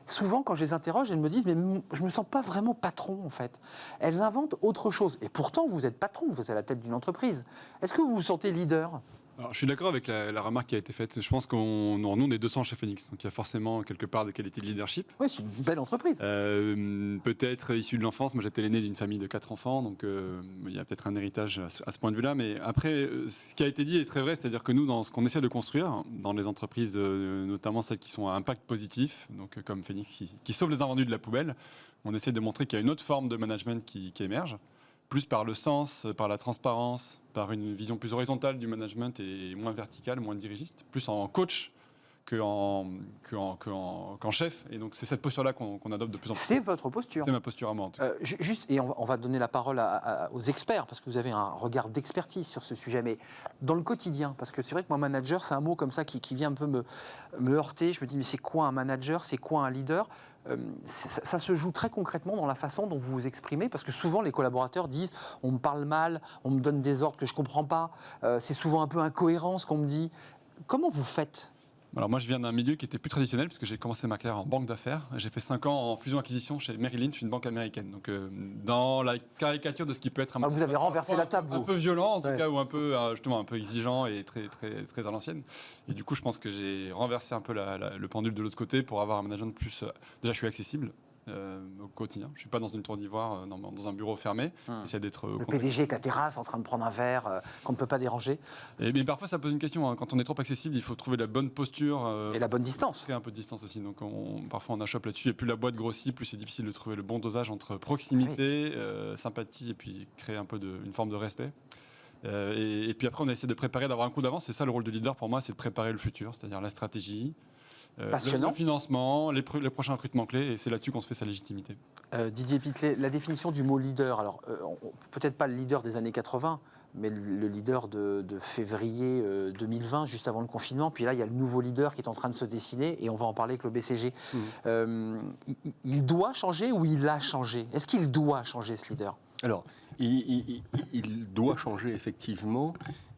souvent, quand je les interroge, elles me disent « mais je ne me sens pas vraiment patron, en fait ». Elles inventent autre chose. Et pourtant, vous êtes patron, vous êtes à la tête d'une entreprise. Est-ce que vous vous sentez leader ? Alors, je suis d'accord avec la remarque qui a été faite. Je pense nous, on est 200 chez Phoenix, donc il y a forcément quelque part des qualités de leadership. Oui, c'est une belle entreprise. Peut-être issu de l'enfance. Moi, j'étais l'aîné d'une famille de 4 enfants, donc il y a peut-être un héritage à ce point de vue-là. Mais après, ce qui a été dit est très vrai, c'est-à-dire que nous, dans ce qu'on essaie de construire, dans les entreprises, notamment celles qui sont à impact positif, donc comme Phoenix, qui sauvent les invendus de la poubelle, on essaie de montrer qu'il y a une autre forme de management qui émerge, plus par le sens, par la transparence, par une vision plus horizontale du management et moins verticale, moins dirigiste, plus en coach qu'en chef. Et donc c'est cette posture-là qu'on adopte de plus en plus. C'est votre posture. C'est ma posture à moi, en tout cas. Juste, et on va donner la parole aux experts, parce que vous avez un regard d'expertise sur ce sujet, mais dans le quotidien, parce que c'est vrai que moi, manager, c'est un mot comme ça qui vient un peu me heurter. Je me dis, mais c'est quoi un manager ? C'est quoi un leader ? Ça se joue très concrètement dans la façon dont vous vous exprimez, parce que souvent les collaborateurs disent on me parle mal, on me donne des ordres que je ne comprends pas, c'est souvent un peu incohérent ce qu'on me dit. Comment vous faites ? Alors moi je viens d'un milieu qui était plus traditionnel, puisque j'ai commencé ma carrière en banque d'affaires. J'ai fait 5 ans en fusion-acquisition chez Merrill Lynch, une banque américaine. Donc dans la caricature de ce qui peut être vous avez renversé la table, un vous. peu violent en tout Ouais. cas, ou un peu justement un peu exigeant et très très très à l'ancienne. Et du coup je pense que j'ai renversé un peu le pendule de l'autre côté pour avoir un management plus. Déjà je suis accessible. Au quotidien. Je ne suis pas dans une tour d'ivoire, dans un bureau fermé. J'essaie d'être Le PDG avec la terrasse en train de prendre un verre qu'on ne peut pas déranger. Mais parfois, ça pose une question. Hein. Quand on est trop accessible, il faut trouver la bonne posture. Et la bonne distance. Créer un peu de distance aussi. Donc parfois, on achoppe là-dessus. Et plus la boîte grossit, plus c'est difficile de trouver le bon dosage entre proximité, sympathie et puis créer un peu une forme de respect. Et puis après, on a essayé de préparer, d'avoir un coup d'avance. C'est ça le rôle de leader pour moi, c'est de préparer le futur, c'est-à-dire la stratégie. Le financement, les prochains recrutements clés, et c'est là-dessus qu'on se fait sa légitimité. Didier Pitlet, la définition du mot leader, alors peut-être pas le leader des années 80, mais le leader de février 2020, juste avant le confinement, puis là il y a le nouveau leader qui est en train de se dessiner, et on va en parler avec le BCG. Il doit changer ou il a changé ? Est-ce qu'il doit changer ce leader ? Alors, il doit changer effectivement.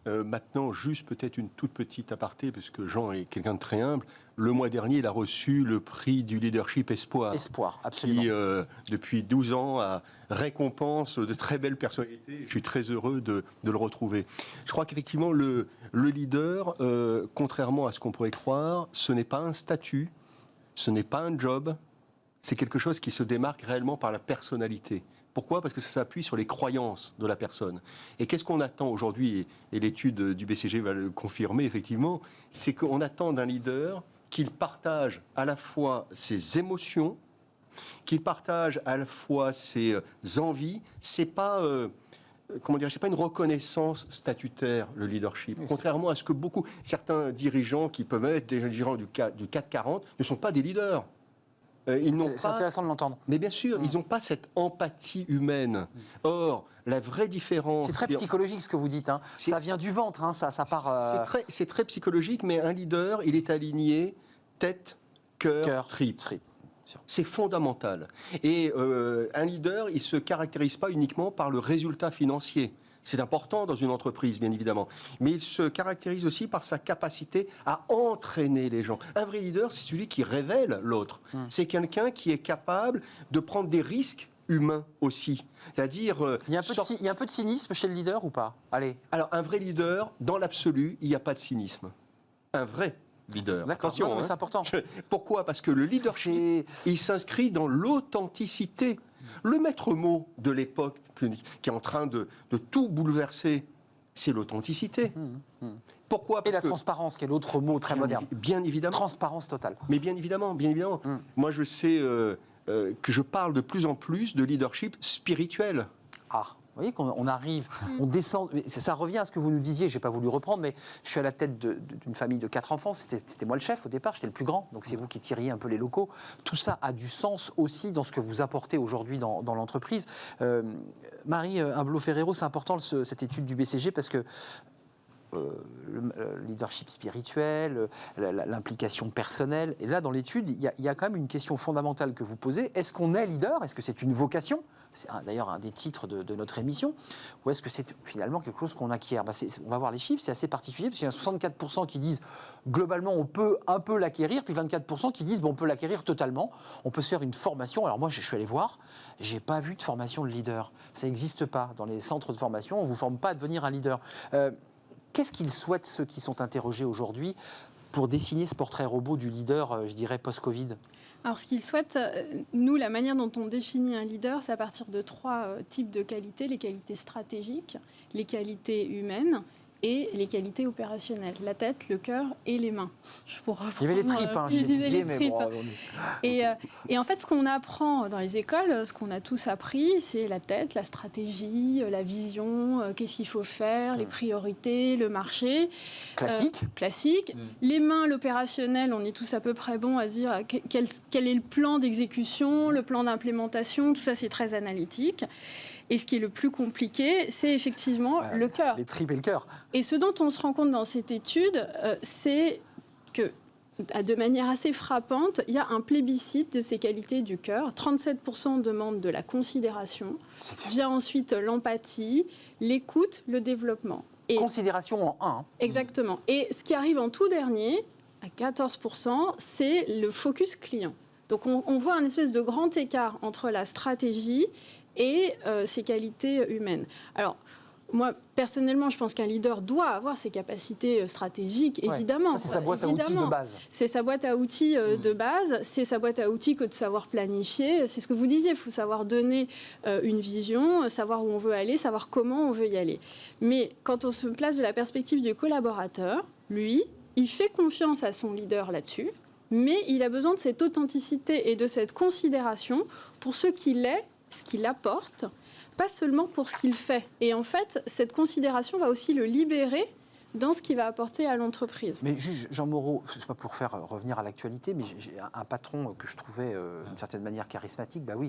Maintenant, juste peut-être une toute petite aparté, parce que Jean est quelqu'un de très humble. Le mois dernier, il a reçu le prix du leadership Espoir. Espoir, absolument. Qui, depuis 12 ans, récompense de très belles personnalités. Je suis très heureux de le retrouver. Je crois qu'effectivement, le leader, contrairement à ce qu'on pourrait croire, ce n'est pas un statut, ce n'est pas un job, c'est quelque chose qui se démarque réellement par la personnalité. Pourquoi ? Parce que ça s'appuie sur les croyances de la personne. Et qu'est-ce qu'on attend aujourd'hui, et l'étude du BCG va le confirmer effectivement, c'est qu'on attend d'un leader qu'il partage à la fois ses émotions, qu'il partage à la fois ses envies. C'est pas... c'est pas une reconnaissance statutaire, le leadership. Oui, contrairement à ce que certains dirigeants qui peuvent être des dirigeants du CAC 40 ne sont pas des leaders. C'est intéressant de l'entendre. Mais bien sûr, ils n'ont pas cette empathie humaine. Or, la vraie différence... C'est très psychologique ce que vous dites. Hein. Ça vient du ventre, hein, ça part... C'est très psychologique, mais un leader, il est aligné tête, cœur, tripes. C'est fondamental. Et un leader, il ne se caractérise pas uniquement par le résultat financier. C'est important dans une entreprise, bien évidemment. Mais il se caractérise aussi par sa capacité à entraîner les gens. Un vrai leader, c'est celui qui révèle l'autre. C'est quelqu'un qui est capable de prendre des risques humains aussi. C'est-à-dire... Il y a un peu de cynisme chez le leader ou pas ? Allez. Alors, un vrai leader, dans l'absolu, il n'y a pas de cynisme. Un vrai leader. Attention, non, mais c'est important. Pourquoi ? Parce que le leadership, il s'inscrit dans l'authenticité. Le maître mot de l'époque qui est en train de tout bouleverser, c'est l'authenticité. Pourquoi ? Et la transparence, qui est l'autre mot très moderne. Bien évidemment. Transparence totale. Mais bien évidemment. Moi, je sais, que je parle de plus en plus de leadership spirituel. Ah, vous voyez qu'on arrive, on descend. Ça revient à ce que vous nous disiez, je n'ai pas voulu reprendre, mais je suis à la tête d'une famille de 4 enfants. C'était moi le chef au départ, j'étais le plus grand, donc c'est vous qui tiriez un peu les locaux. Tout ça a du sens aussi dans ce que vous apportez aujourd'hui dans l'entreprise. Marie Humbelot-Ferrero, c'est important cette étude du BCG parce que le leadership spirituel, l'implication personnelle. Et là, dans l'étude, il y a quand même une question fondamentale que vous posez. Est-ce qu'on est leader ? Est-ce que c'est une vocation ? C'est d'ailleurs un des titres de notre émission. Ou est-ce que c'est finalement quelque chose qu'on acquiert ? On va voir les chiffres, c'est assez particulier, parce qu'il y a 64% qui disent globalement on peut un peu l'acquérir, puis 24% qui disent on peut l'acquérir totalement. On peut se faire une formation. Alors moi, je suis allé voir, j'ai pas vu de formation de leader. Ça n'existe pas. Dans les centres de formation, on ne vous forme pas à devenir un leader. Qu'est-ce qu'ils souhaitent, ceux qui sont interrogés aujourd'hui, pour dessiner ce portrait robot du leader, je dirais, post-Covid ? Alors, ce qu'ils souhaitent, nous, la manière dont on définit un leader, c'est à partir de 3 types de qualités. Les qualités stratégiques, les qualités humaines et les qualités opérationnelles. La tête, le cœur et les mains. Il y avait les tripes, j'ai oublié, mais bon... Et en fait, ce qu'on apprend dans les écoles, ce qu'on a tous appris, c'est la tête, la stratégie, la vision, qu'est-ce qu'il faut faire, les priorités, le marché. Classique. Classique. Les mains, l'opérationnel, on est tous à peu près bons à se dire quel est le plan d'exécution, le plan d'implémentation, tout ça c'est très analytique. Et ce qui est le plus compliqué, c'est effectivement le cœur. Les tripes et le cœur. Et ce dont on se rend compte dans cette étude, c'est que, de manière assez frappante, il y a un plébiscite de ces qualités du cœur. 37% demandent de la considération. Vient ensuite l'empathie, l'écoute, le développement. Et considération en 1. Exactement. Et ce qui arrive en tout dernier, à 14%, c'est le focus client. Donc on voit un espèce de grand écart entre la stratégie et ses qualités humaines. Alors, moi, personnellement, je pense qu'un leader doit avoir ses capacités stratégiques, évidemment. Ça, c'est sa boîte à outils de base. C'est sa boîte à outils de base. C'est sa boîte à outils que de savoir planifier. C'est ce que vous disiez, il faut savoir donner une vision, savoir où on veut aller, savoir comment on veut y aller. Mais quand on se place de la perspective du collaborateur, lui, il fait confiance à son leader là-dessus, mais il a besoin de cette authenticité et de cette considération pour ce qu'il est, ce qu'il apporte, pas seulement pour ce qu'il fait. Et en fait, cette considération va aussi le libérer dans ce qu'il va apporter à l'entreprise. Mais juge Jean Moreau, ce n'est pas pour faire revenir à l'actualité, mais j'ai un patron que je trouvais d'une certaine manière charismatique, vous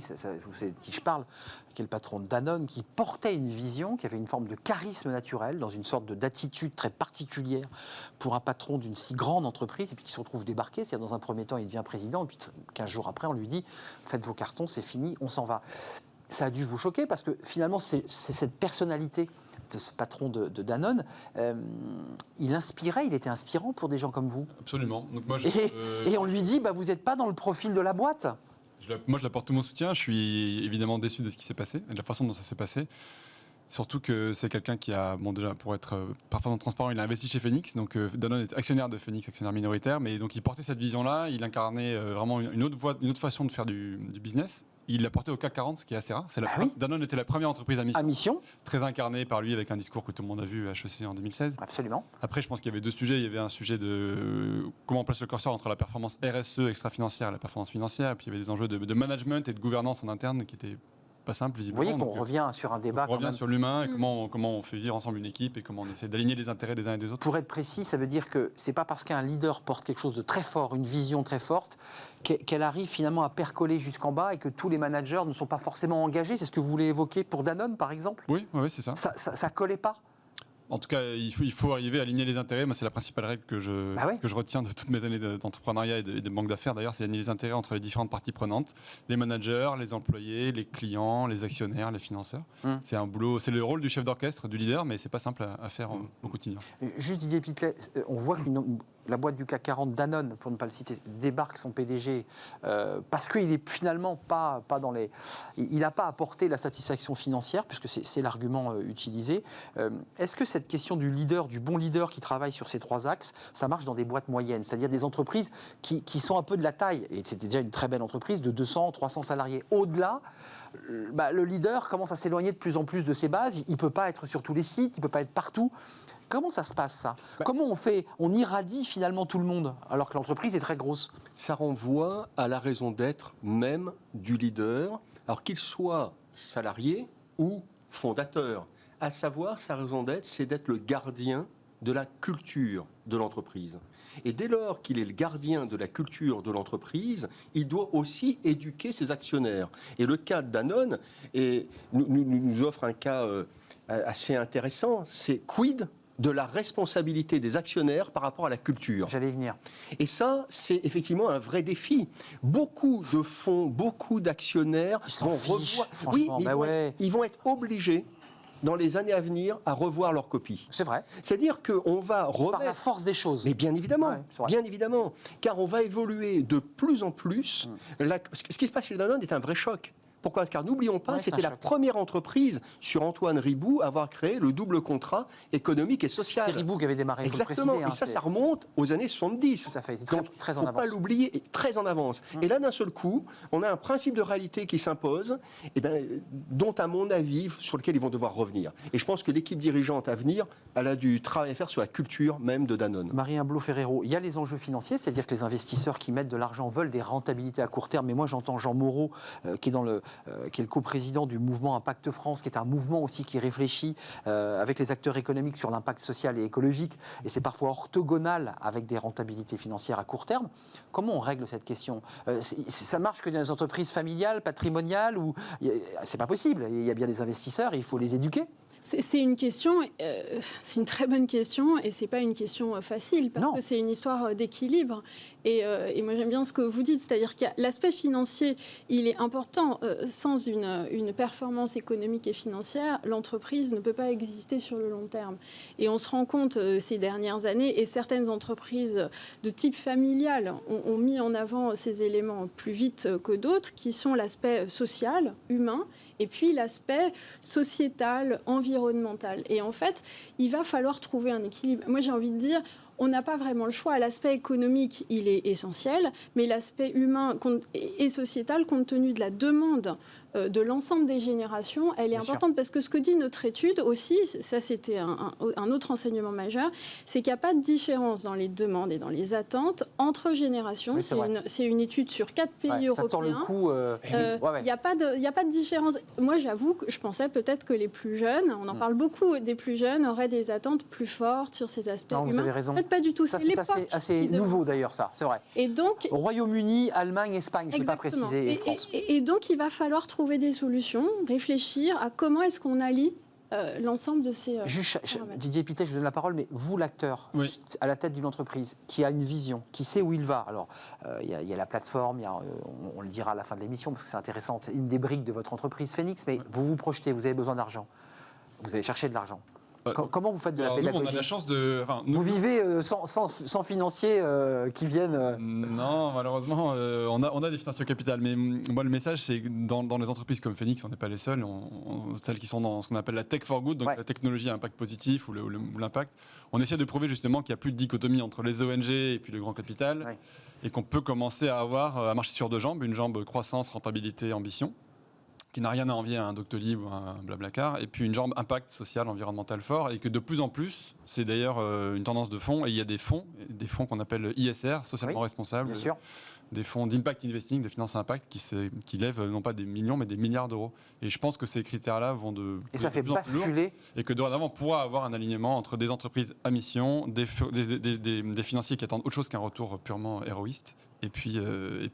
savez de qui je parle, qui est le patron de Danone, qui portait une vision, qui avait une forme de charisme naturel, dans une sorte d'attitude très particulière pour un patron d'une si grande entreprise, et puis qui se retrouve débarqué, c'est-à-dire dans un premier temps, il devient président, et puis 15 jours après, on lui dit « Faites vos cartons, c'est fini, on s'en va ». Ça a dû vous choquer, parce que finalement, c'est cette personnalité de ce patron de Danone, il était inspirant pour des gens comme vous. Absolument. Donc moi, et on lui dit, vous n'êtes pas dans le profil de la boîte. Moi, je apporte tout mon soutien. Je suis évidemment déçu de ce qui s'est passé, de la façon dont ça s'est passé. Surtout que c'est quelqu'un qui a, déjà pour être parfaitement transparent, il a investi chez Phoenix. Donc Danone est actionnaire de Phoenix, actionnaire minoritaire. Mais donc il portait cette vision-là, il incarnait vraiment une autre façon de faire du business. Il l'a porté au CAC 40, ce qui est assez rare. Danone était la première entreprise à mission. Très incarnée par lui, avec un discours que tout le monde a vu à HEC en 2016. Absolument. Après, je pense qu'il y avait 2 sujets. Il y avait un sujet de comment on place le curseur entre la performance RSE extra-financière et la performance financière. Et puis il y avait des enjeux de management et de gouvernance en interne qui étaient pas simple, visiblement. Vous voyez qu'on revient sur un débat. On revient sur l'humain, et comment on fait vivre ensemble une équipe et comment on essaie d'aligner les intérêts des uns et des autres. Pour être précis, ça veut dire que c'est pas parce qu'un leader porte quelque chose de très fort, une vision très forte, qu'elle arrive finalement à percoler jusqu'en bas et que tous les managers ne sont pas forcément engagés. C'est ce que vous voulez évoquer pour Danone, par exemple ? Oui, c'est ça. Ça collait pas ? En tout cas, il faut arriver à aligner les intérêts. Moi, c'est la principale règle que je retiens de toutes mes années d'entrepreneuriat et de banque d'affaires. D'ailleurs, c'est aligner les intérêts entre les différentes parties prenantes, les managers, les employés, les clients, les actionnaires, les financeurs. C'est un boulot, c'est le rôle du chef d'orchestre, du leader, mais c'est pas simple à faire au quotidien. Juste Didier Pitlet, on voit que la boîte du CAC 40, Danone, pour ne pas le citer, débarque son PDG parce qu'il est finalement pas dans les... Il n'a pas apporté la satisfaction financière, puisque c'est l'argument utilisé. Est-ce que cette question du leader, du bon leader qui travaille sur ces 3 axes, ça marche dans des boîtes moyennes, c'est-à-dire des entreprises qui sont un peu de la taille, et c'était déjà une très belle entreprise, de 200, 300 salariés. Au-delà, le leader commence à s'éloigner de plus en plus de ses bases. Il ne peut pas être sur tous les sites, il ne peut pas être partout. Comment ça se passe, ça? Comment on irradie finalement tout le monde, alors que l'entreprise est très grosse? Ça renvoie à la raison d'être même du leader, alors qu'il soit salarié ou fondateur. À savoir, sa raison d'être, c'est d'être le gardien de la culture de l'entreprise. Et dès lors qu'il est le gardien de la culture de l'entreprise, il doit aussi éduquer ses actionnaires. Et le cas de Danone nous offre un cas assez intéressant, c'est quid de la responsabilité des actionnaires par rapport à la culture. J'allais y venir. Et ça, c'est effectivement un vrai défi. Beaucoup de fonds, beaucoup d'actionnaires vont revoir. Oui, mais ils vont être obligés, dans les années à venir, à revoir leur copie. C'est vrai. C'est-à-dire qu'on va remettre... Par la force des choses. Mais bien évidemment, Ouais, bien évidemment. Car on va évoluer de plus en plus. Ce qui se passe chez Danone est un vrai choc. Pourquoi? Car n'oublions pas, c'était la première entreprise sur Antoine Riboud à avoir créé le double contrat économique et social. C'est Riboud qui avait démarré, exactement. Faut le préciser, et ça remonte aux années 70. Tout à fait, Donc, très en faut avance. pas l'oublier, et très en avance. Et là, d'un seul coup, on a un principe de réalité qui s'impose, dont, à mon avis, sur lequel ils vont devoir revenir. Et je pense que l'équipe dirigeante à venir, elle a du travail à faire sur la culture même de Danone. Marie Humblot-Ferrero, il y a les enjeux financiers, c'est-à-dire que les investisseurs qui mettent de l'argent veulent des rentabilités à court terme. Mais moi, j'entends Jean Moreau, qui est le coprésident du mouvement Impact France, qui est un mouvement aussi qui réfléchit avec les acteurs économiques sur l'impact social et écologique. Et c'est parfois orthogonal avec des rentabilités financières à court terme. Comment on règle cette question? Ça marche que dans les entreprises familiales, patrimoniales, ou c'est pas possible. Il y a bien des investisseurs et il faut les éduquer. C'est une question, c'est une très bonne question et c'est pas une question facile parce que c'est une histoire d'équilibre. Et moi j'aime bien ce que vous dites, c'est-à-dire que l'aspect financier, il est important. Sans une performance économique et financière, l'entreprise ne peut pas exister sur le long terme. Et on se rend compte ces dernières années, et certaines entreprises de type familial ont mis en avant ces éléments plus vite que d'autres, qui sont l'aspect social, humain, et puis l'aspect sociétal, environnemental. Et en fait, il va falloir trouver un équilibre. Moi, j'ai envie de dire, on n'a pas vraiment le choix. L'aspect économique, il est essentiel, mais l'aspect humain et sociétal, compte tenu de la demande de l'ensemble des générations, elle est importante. Parce que ce que dit notre étude aussi, ça c'était un autre enseignement majeur, c'est qu'il n'y a pas de différence dans les demandes et dans les attentes entre générations. C'est une étude sur 4 pays européens. Ça tord le coup. Il n'y a pas de différence. Moi, j'avoue que je pensais peut-être que les plus jeunes, on en parle beaucoup, des plus jeunes auraient des attentes plus fortes sur ces aspects humains. Vous avez raison. En fait, pas du tout. Ça, c'est c'est assez nouveau d'ailleurs, ça, c'est vrai. Et donc, Royaume-Uni, Allemagne, Espagne, je ne peux pas préciser, et France. Et donc, il va falloir trouver des solutions, réfléchir à comment est-ce qu'on allie l'ensemble de ces... Didier Pittet, je vous donne la parole, mais vous, l'acteur, à la tête d'une entreprise, qui a une vision, qui sait où il va, alors il y a la plateforme, on le dira à la fin de l'émission, parce que c'est intéressant, une des briques de votre entreprise Phoenix, mais vous vous projetez, vous avez besoin d'argent, vous allez chercher de l'argent. Comment vous faites de la pédagogie? Nous, on a la chance de... Vous vivez sans financiers qui viennent... Non, malheureusement, on a des financiers au capital. Mais moi, le message, c'est que dans les entreprises comme Phoenix, on n'est pas les seuls. Celles qui sont dans ce qu'on appelle la tech for good, donc la technologie à impact positif ou l'impact, on essaie de prouver justement qu'il n'y a plus de dichotomie entre les ONG et puis le grand capital, et qu'on peut commencer à marcher sur deux jambes, une jambe croissance, rentabilité, ambition, qui n'a rien à envier à un Doctolib ou un Blablacar, et puis une jambe impact social, environnemental fort, et que de plus en plus, c'est d'ailleurs une tendance de fonds, et il y a des fonds qu'on appelle ISR, socialement responsables, des fonds d'impact investing, de finance impact, qui lèvent non pas des millions, mais des milliards d'euros. Et je pense que ces critères-là vont de... Et ça fait basculer... Et que dorénavant, on pourra avoir un alignement entre des entreprises à mission, des financiers qui attendent autre chose qu'un retour purement héroïste, et puis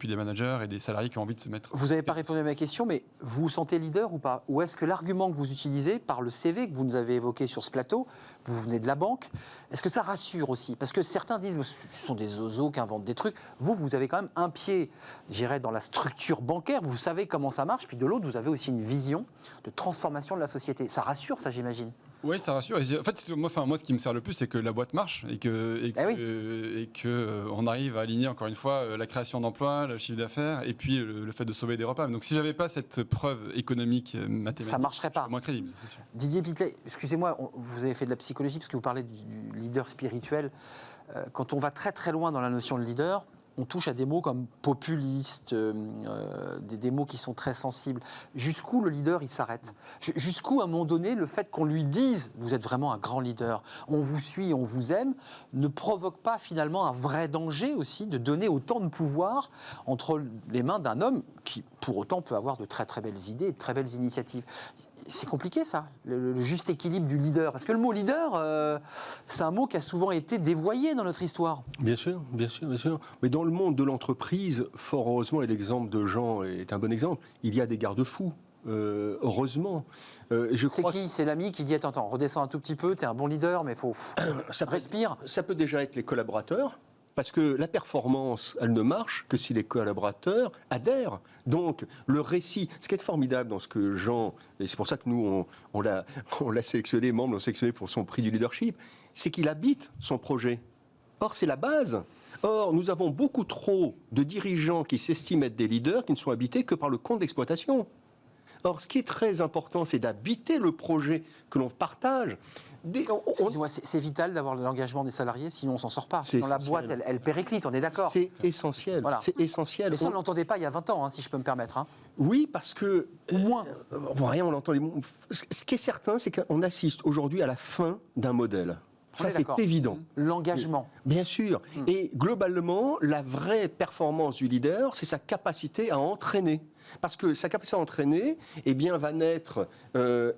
des managers et des salariés qui ont envie de se mettre... Vous n'avez pas répondu à ma question, mais vous vous sentez leader ou pas? Ou est-ce que l'argument que vous utilisez par le CV que vous nous avez évoqué sur ce plateau, vous venez de la banque, est-ce que ça rassure aussi? Parce que certains disent que ce sont des oiseaux qui inventent des trucs. Vous avez quand même un pied, j'irais, dans la structure bancaire, vous savez comment ça marche, puis de l'autre, vous avez aussi une vision de transformation de la société. Ça rassure, ça, j'imagine? Oui, ça rassure. En fait, moi, ce qui me sert le plus, c'est que la boîte marche et que on arrive à aligner, encore une fois, la création d'emplois, le chiffre d'affaires et puis le fait de sauver des repas. Donc, si j'avais pas cette preuve économique, mathématique, ça marcherait pas. Moins crédible, c'est sûr. Didier Pittet, excusez-moi, vous avez fait de la psychologie parce que vous parlez du leader spirituel. Quand on va très très loin dans la notion de leader, on touche à des mots comme populiste, des mots qui sont très sensibles. Jusqu'où le leader, il s'arrête? Jusqu'où, à un moment donné, le fait qu'on lui dise « vous êtes vraiment un grand leader, on vous suit, on vous aime », ne provoque pas finalement un vrai danger aussi de donner autant de pouvoir entre les mains d'un homme qui, pour autant, peut avoir de très très belles idées et de très belles initiatives. C'est compliqué ça, le juste équilibre du leader. Parce que le mot leader, c'est un mot qui a souvent été dévoyé dans notre histoire. Bien sûr, bien sûr, bien sûr. Mais dans le monde de l'entreprise, fort heureusement, et l'exemple de Jean est un bon exemple, il y a des garde-fous. Heureusement. C'est qui? C'est l'ami qui dit attends, redescends un tout petit peu, t'es un bon leader, mais il faut respire. Ça peut déjà être les collaborateurs. Parce que la performance, elle ne marche que si les collaborateurs adhèrent. Donc, le récit, ce qui est formidable dans ce que Jean, et c'est pour ça que nous, on l'a sélectionné, membres l'ont sélectionné pour son prix du leadership, c'est qu'il habite son projet. Or, c'est la base. Or, nous avons beaucoup trop de dirigeants qui s'estiment être des leaders qui ne sont habités que par le compte d'exploitation. Or, ce qui est très important, c'est d'habiter le projet que l'on partage. Excusez-moi, c'est vital d'avoir l'engagement des salariés, sinon on s'en sort pas. Sinon la boîte, elle périclite, on est d'accord. C'est essentiel. Voilà. C'est essentiel. Mais ça, on ne l'entendait pas il y a 20 ans, si je peux me permettre. Hein. Oui, parce que... Ou moins. Rien, on l'entend. Ce qui est certain, c'est qu'on assiste aujourd'hui à la fin d'un modèle. Ça, c'est évident. L'engagement. Bien sûr. Et globalement, la vraie performance du leader, c'est sa capacité à entraîner. Parce que sa capacité à entraîner, eh bien, va naître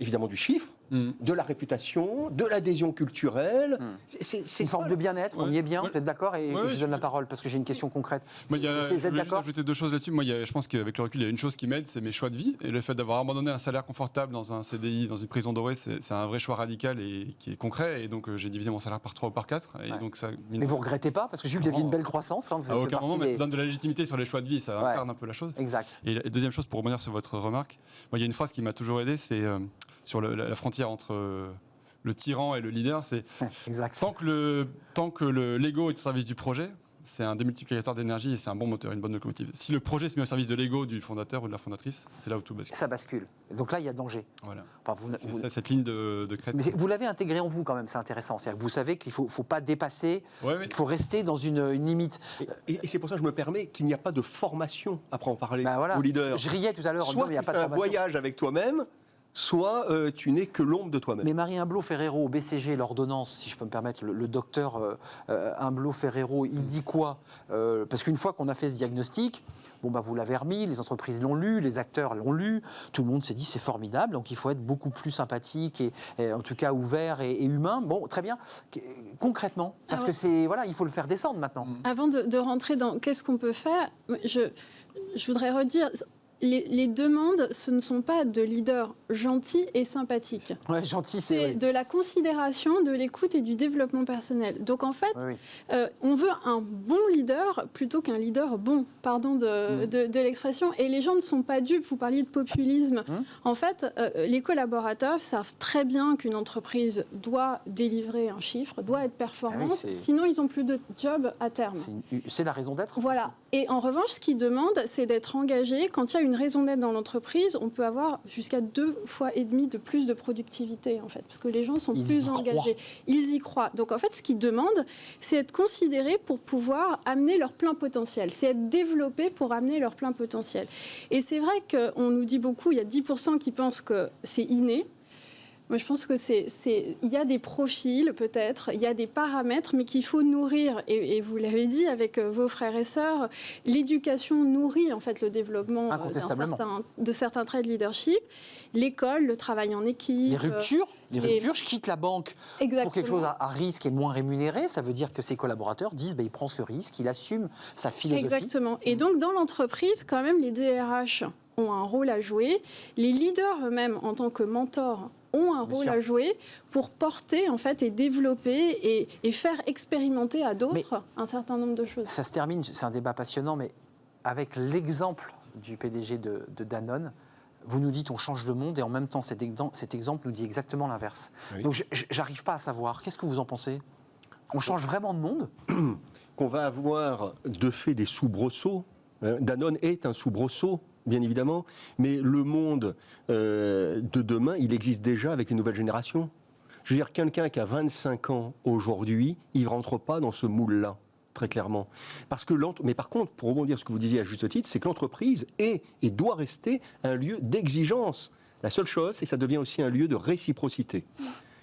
évidemment du chiffre, de la réputation, de l'adhésion culturelle. C'est une forme de bien-être, on y est bien, vous êtes d'accord? Et je donne la parole parce que j'ai une question concrète. Vous êtes d'accord? Je vais ajouter deux choses là-dessus. Moi, je pense qu'avec le recul, il y a une chose qui m'aide, c'est mes choix de vie. Et le fait d'avoir abandonné un salaire confortable dans un CDI, dans une prison dorée, c'est un vrai choix radical et qui est concret. Et donc, j'ai divisé mon salaire par 3 ou par 4. Et donc, ça, mais vous ne regrettez pas? Parce que Jules vit une belle croissance. Hein, à aucun moment, mais ça donne de la légitimité sur les choix de vie, ça incarne un peu la chose. Exact. Et deuxième chose, pour rebondir sur votre remarque, moi, il y a une phrase qui m'a toujours aidé, c'est sur la frontière entre le tyran et le leader, c'est tant que l'ego est au service du projet, c'est un démultiplicateur d'énergie et c'est un bon moteur, une bonne locomotive. Si le projet se met au service de l'ego du fondateur ou de la fondatrice, c'est là où tout bascule. Ça bascule. Donc là, il y a danger. Voilà. Enfin, c'est cette ligne de crête. Mais vous l'avez intégré en vous quand même, c'est intéressant. C'est-à-dire que vous savez qu'il ne faut pas dépasser, qu'il faut rester dans une limite. Et c'est pour ça que je me permets qu'il n'y a pas de formation, après en parler, voilà, au leader. Je riais tout à l'heure en disant soit il n'y a pas de un formation. voyage avec toi-même, soit tu n'es que l'ombre de toi-même. Mais Marie Humblot-Ferrero, au BCG, l'ordonnance, si je peux me permettre, le docteur Humblot-Ferrero, il dit quoi? Parce qu'une fois qu'on a fait ce diagnostic, vous l'avez remis, les entreprises l'ont lu, les acteurs l'ont lu, tout le monde s'est dit c'est formidable, donc il faut être beaucoup plus sympathique et en tout cas ouvert et humain. Bon, très bien. Concrètement, parce que il faut le faire descendre maintenant. Avant de rentrer dans qu'est-ce qu'on peut faire, je voudrais redire... Les demandes, ce ne sont pas de leaders gentils et sympathiques. Ouais, gentil, c'est de la considération, de l'écoute et du développement personnel. Donc en fait, on veut un bon leader plutôt qu'un leader bon, pardon de l'expression. Et les gens ne sont pas dupes. Vous parliez de populisme. En fait, les collaborateurs savent très bien qu'une entreprise doit délivrer un chiffre, doit être performante, sinon ils n'ont plus de job à terme. C'est la raison d'être. Voilà. Et en revanche, ce qu'ils demandent, c'est d'être engagés. Quand il y a une raison d'être dans l'entreprise, on peut avoir jusqu'à 2,5 fois de plus de productivité, en fait, parce que les gens sont plus engagés. Ils y croient. Donc, en fait, ce qu'ils demandent, c'est être considérés pour pouvoir amener leur plein potentiel. C'est être développés pour amener leur plein potentiel. Et c'est vrai qu'on nous dit beaucoup, il y a 10% qui pensent que c'est inné. Moi, je pense que il y a des profils, peut-être, il y a des paramètres, mais qu'il faut nourrir. Et vous l'avez dit avec vos frères et sœurs, l'éducation nourrit en fait le développement de certains traits de leadership. L'école, le travail en équipe. Les ruptures, je quitte la banque pour quelque chose à risque et moins rémunéré. Ça veut dire que ses collaborateurs disent il prend ce risque, il assume sa philosophie. Exactement. Et donc, dans l'entreprise, quand même, les DRH ont un rôle à jouer. Les leaders eux-mêmes, en tant que mentors, ont un rôle à jouer pour porter en fait et développer et faire expérimenter à d'autres un certain nombre de choses. Ça se termine, c'est un débat passionnant, mais avec l'exemple du PDG de Danone, vous nous dites on change le monde et en même temps cet exemple nous dit exactement l'inverse. Oui. Donc j'arrive pas à savoir, qu'est-ce que vous en pensez? On change vraiment de monde? Qu'on va avoir de fait des soubresauts. Danone est un soubresaut, bien évidemment, mais le monde de demain, il existe déjà avec les nouvelles générations. Je veux dire, quelqu'un qui a 25 ans aujourd'hui, il ne rentre pas dans ce moule-là. très clairement. Parce que mais par contre, pour rebondir sur ce que vous disiez à juste titre, c'est que l'entreprise est et doit rester un lieu d'exigence. La seule chose, c'est que ça devient aussi un lieu de réciprocité.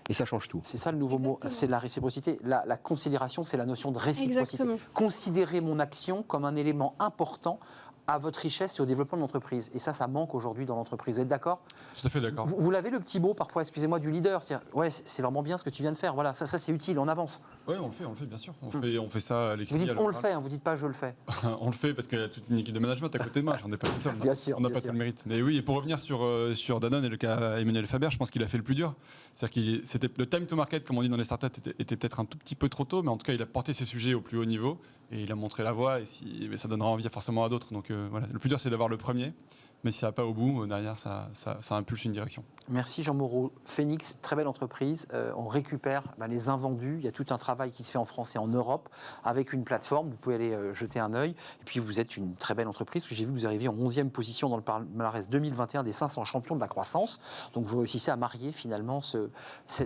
Et ça change tout. C'est ça le nouveau mot, c'est la réciprocité. La considération, c'est la notion de réciprocité. Exactement. Considérer mon action comme un élément important à votre richesse et au développement de l'entreprise. Et ça manque aujourd'hui dans l'entreprise. Vous êtes d'accord ? Tout à fait d'accord. Vous l'avez le petit mot parfois, excusez-moi, du leader. C'est-à-dire, ouais, c'est vraiment bien ce que tu viens de faire. Voilà, ça c'est utile, on avance. Oui, on le fait, bien sûr. On fait ça à l'écrit. Vous dites on le fait, vous dites pas je le fais. On le fait parce qu'il y a toute une équipe de management à côté de moi, j'en ai pas tout seul. Bien sûr, on n'a bien pas sûr. tout le mérite. Mais oui, et pour revenir sur Danone et le cas Emmanuel Faber, je pense qu'il a fait le plus dur. C'est-à-dire le time to market, comme on dit dans les startups, était peut-être un tout petit peu trop tôt, mais en tout cas, il a porté ses sujets au plus haut niveau et il a montré la voie. Et ça donnera envie forcément à d'autres. Donc voilà, le plus dur, c'est d'avoir le premier. Mais si ça va pas au bout, derrière, ça impulse une direction. Merci Jean Moreau. Phoenix, très belle entreprise. On récupère les invendus. Il y a tout un travail qui se fait en France et en Europe avec une plateforme. Vous pouvez aller jeter un œil. Et puis vous êtes une très belle entreprise. J'ai vu que vous arrivez en 11e position dans le palmarès 2021 des 500 champions de la croissance. Donc vous réussissez à marier finalement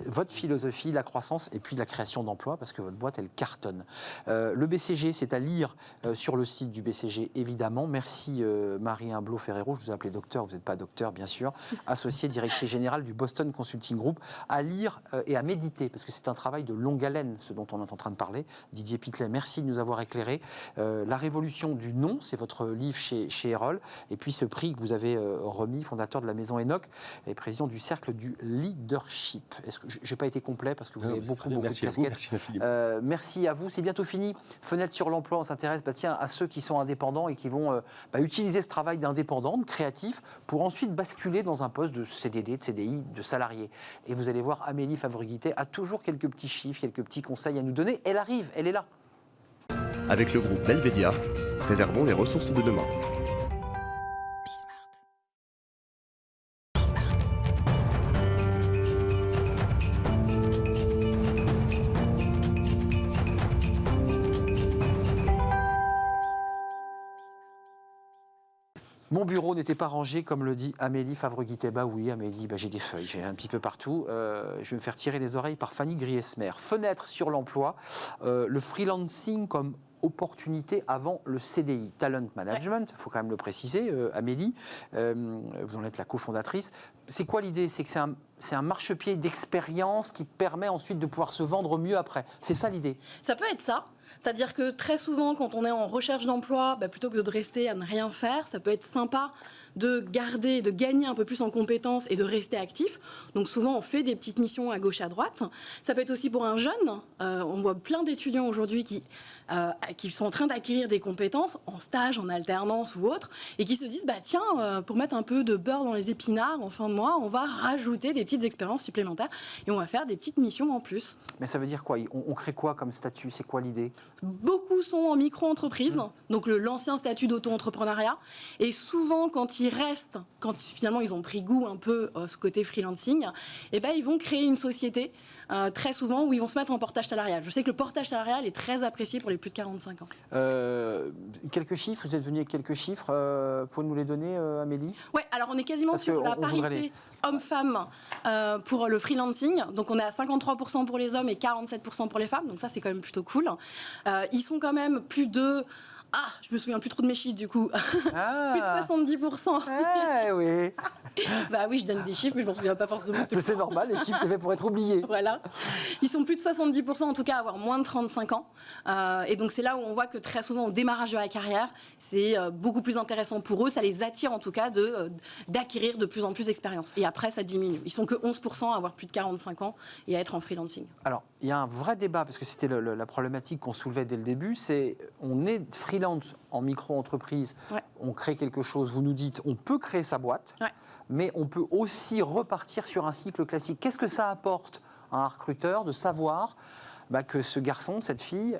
votre philosophie, la croissance et puis la création d'emplois parce que votre boîte, elle cartonne. Le BCG, c'est à lire sur le site du BCG, évidemment. Merci Marie Imblot-Ferrero. Je vous ai appelé docteur, vous n'êtes pas docteur, bien sûr. Associée directrice générale du Boston Consulting Group. À lire et à méditer, parce que c'est un travail de longue haleine, ce dont on est en train de parler. Didier Pitlet, merci de nous avoir éclairé. La révolution du nom, c'est votre livre chez Erol. Et puis ce prix que vous avez remis, fondateur de la Maison Enoch et président du Cercle du Leadership. Je n'ai pas été complet parce que vous avez beaucoup de casquettes. Merci à vous. C'est bientôt fini. Fenêtre sur l'emploi, on s'intéresse à ceux qui sont indépendants et qui vont utiliser ce travail d'indépendant, de créatif, pour ensuite basculer dans un poste de CDD, de CDI, de salarié. Et vous allez voir, Amélie Favre-Guittet a toujours quelques petits chiffres, quelques petits conseils à nous donner. Elle arrive, elle est là. Avec le groupe Belvedia, préservons les ressources de demain. Mon bureau n'était pas rangé, comme le dit Amélie Favre-Guittet. Bah oui, Amélie, j'ai des feuilles, j'ai un petit peu partout. Je vais me faire tirer les oreilles par Fanny Griesmer. Fenêtre sur l'emploi, le freelancing comme opportunité avant le CDI. Talent management, il faut quand même le préciser, Amélie, vous en êtes la cofondatrice. C'est quoi l'idée ? C'est que c'est un marchepied d'expérience qui permet ensuite de pouvoir se vendre mieux après. C'est ça l'idée ? Ça peut être ça. C'est-à-dire que très souvent, quand on est en recherche d'emploi, plutôt que de rester à ne rien faire, ça peut être sympa de garder, de gagner un peu plus en compétences et de rester actif. Donc souvent, on fait des petites missions à gauche, à droite. Ça peut être aussi pour un jeune. On voit plein d'étudiants aujourd'hui qui sont en train d'acquérir des compétences en stage, en alternance ou autre, et qui se disent, tiens, pour mettre un peu de beurre dans les épinards en fin de mois, on va rajouter des petites expériences supplémentaires et on va faire des petites missions en plus. Mais ça veut dire quoi ? On crée quoi comme statut ? C'est quoi l'idée ? Beaucoup sont en micro-entreprise, donc l'ancien statut d'auto-entrepreneuriat. Et souvent, quand ils restent, quand finalement ils ont pris goût un peu à ce côté freelancing, ils vont créer une société, très souvent, où ils vont se mettre en portage salarial. Je sais que le portage salarial est très apprécié pour les plus de 45 ans. Quelques chiffres, vous êtes venu avec quelques chiffres. Pouvez nous les donner, Amélie ? Oui, alors on est quasiment sur la parité homme-femme pour le freelancing. Donc on est à 53% pour les hommes et 47% pour les femmes. Donc ça, c'est quand même plutôt cool. Ils sont quand même plus de... je me souviens plus trop de mes chiffres du coup. Plus de 70%. Oui. Oui, je donne des chiffres, mais je m'en souviens pas forcément. C'est normal, les chiffres, c'est fait pour être oubliés. Voilà. Ils sont plus de 70% en tout cas à avoir moins de 35 ans. Et donc c'est là où on voit que très souvent au démarrage de la carrière, c'est beaucoup plus intéressant pour eux. Ça les attire en tout cas d'acquérir de plus en plus d'expérience. Et après, ça diminue. Ils sont que 11% à avoir plus de 45 ans et à être en freelancing. Alors, il y a un vrai débat, parce que c'était la problématique qu'on soulevait dès le début, c'est on est freelance en micro-entreprise, on crée quelque chose, vous nous dites, on peut créer sa boîte, mais on peut aussi repartir sur un cycle classique. Qu'est-ce que ça apporte à un recruteur de savoir que ce garçon, cette fille,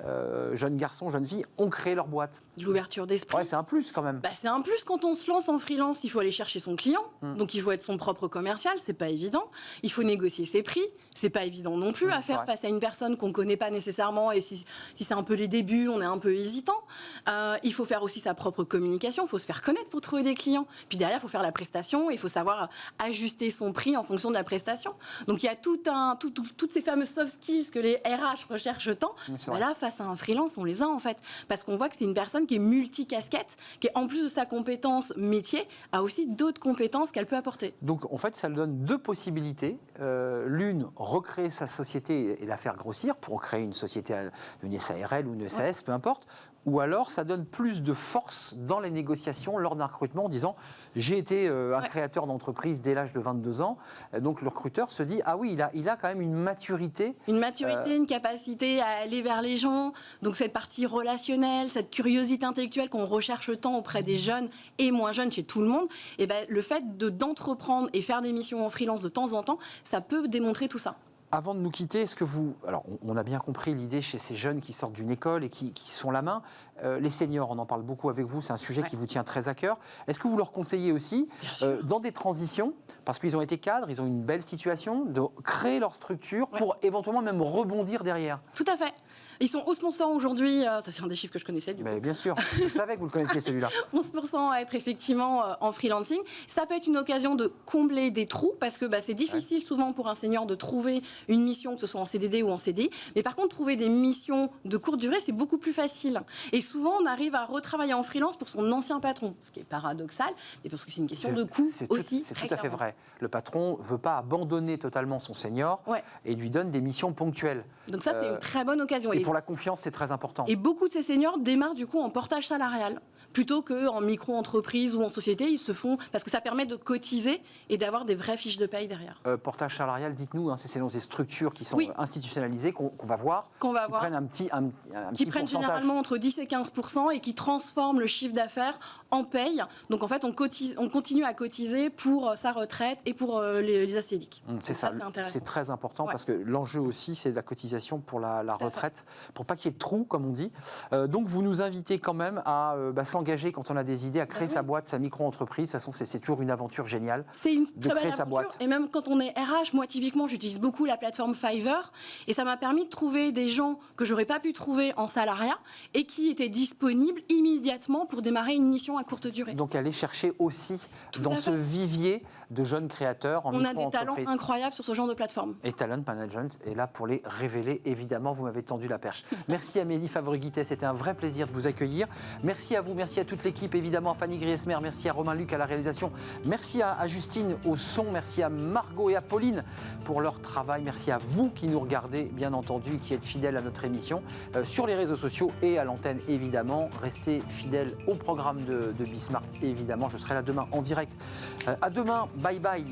jeune garçon, jeune fille, ont créé leur boîte? L'ouverture d'esprit. Ouais, c'est un plus quand même. C'est un plus quand on se lance en freelance. Il faut aller chercher son client, donc il faut être son propre commercial, c'est pas évident. Il faut négocier ses prix, c'est pas évident non plus à faire face à une personne qu'on connaît pas nécessairement. Et si c'est un peu les débuts, on est un peu hésitant. Il faut faire aussi sa propre communication, il faut se faire connaître pour trouver des clients. Puis derrière, il faut faire la prestation, il faut savoir ajuster son prix en fonction de la prestation. Donc il y a toutes ces fameuses soft skills que les RH RH recherche tant. C'est Bah vrai. là, face à un freelance, on les a en fait. Parce qu'on voit que c'est une personne qui est multicasquette, qui, en plus de sa compétence métier, a aussi d'autres compétences qu'elle peut apporter. Donc, en fait, ça donne deux possibilités. L'une, recréer sa société et la faire grossir pour créer une société, une SARL ou une SAS, peu importe. Ou alors, ça donne plus de force dans les négociations lors d'un recrutement en disant « j'ai été un créateur d'entreprise dès l'âge de 22 ans ». Donc, le recruteur se dit « ah oui, il a quand même une maturité ». Une maturité, une capacité à aller vers les gens. Donc cette partie relationnelle, cette curiosité intellectuelle qu'on recherche tant auprès des jeunes et moins jeunes chez tout le monde, et ben, le fait d'entreprendre et faire des missions en freelance de temps en temps, ça peut démontrer tout ça. Avant de nous quitter, est-ce que vous... Alors, on a bien compris l'idée chez ces jeunes qui sortent d'une école et qui sont la main. Les seniors, on en parle beaucoup avec vous, c'est un sujet qui vous tient très à cœur. Est-ce que vous leur conseillez aussi, dans des transitions, parce qu'ils ont été cadres, ils ont une belle situation, de créer leur structure pour éventuellement même rebondir derrière? Tout à fait. Ils sont 11% aujourd'hui, ça c'est un des chiffres que je connaissais du coup. Mais bien sûr, je savais que vous le connaissiez celui-là. 11% à être effectivement en freelancing. Ça peut être une occasion de combler des trous parce que c'est difficile souvent pour un senior de trouver une mission, que ce soit en CDD ou en CDI. Mais par contre, trouver des missions de courte durée, c'est beaucoup plus facile. Et souvent, on arrive à retravailler en freelance pour son ancien patron, ce qui est paradoxal, mais parce que c'est une question de coût aussi. C'est très tout à fait clairement. vrai. Le patron ne veut pas abandonner totalement son senior et lui donne des missions ponctuelles. Donc ça, c'est une très bonne occasion. Et pour la confiance, c'est très important. Et beaucoup de ces seniors démarrent du coup en portage salarial, plutôt qu'en micro-entreprise ou en société. Ils se font parce que ça permet de cotiser et d'avoir des vraies fiches de paye derrière. Portage salarial, dites-nous, c'est selon ces structures qui sont institutionnalisées qu'on va voir, Qu'on va qui voir. prennent un petit Qui prennent pourcentage. généralement entre 10 et 15% et qui transforment le chiffre d'affaires en paye. Donc en fait, on continue à cotiser pour sa retraite et pour les ACDIC. C'est ça, c'est intéressant. c'est très important parce que l'enjeu aussi, c'est la cotisation pour la retraite, pour pas qu'il y ait de trous, comme on dit. Donc vous nous invitez quand même à s'engager quand on a des idées, à créer sa boîte, sa micro-entreprise. De toute façon, c'est toujours une aventure géniale. C'est une de très belle créer sa aventure. boîte. Et même quand on est RH, moi typiquement, j'utilise beaucoup la plateforme Fiverr et ça m'a permis de trouver des gens que j'aurais pas pu trouver en salariat et qui étaient disponibles immédiatement pour démarrer une mission à courte durée. Donc aller chercher aussi dans à ce fait. vivier de jeunes créateurs en On a des talents micro-entreprise. incroyables sur ce genre de plateforme. Et Talent Management est là pour les révéler. Évidemment, vous m'avez tendu la perche. Merci Amélie Favre-Guittet, c'était un vrai plaisir de vous accueillir. Merci à vous, merci à toute l'équipe, évidemment à Fanny Griesmer, merci à Romain Luc à la réalisation, merci à Justine au son, merci à Margot et à Pauline pour leur travail, merci à vous qui nous regardez, bien entendu, qui êtes fidèles à notre émission sur les réseaux sociaux et à l'antenne, évidemment. Restez fidèles au programme de Bismart, évidemment. Je serai là demain en direct. À demain, bye bye.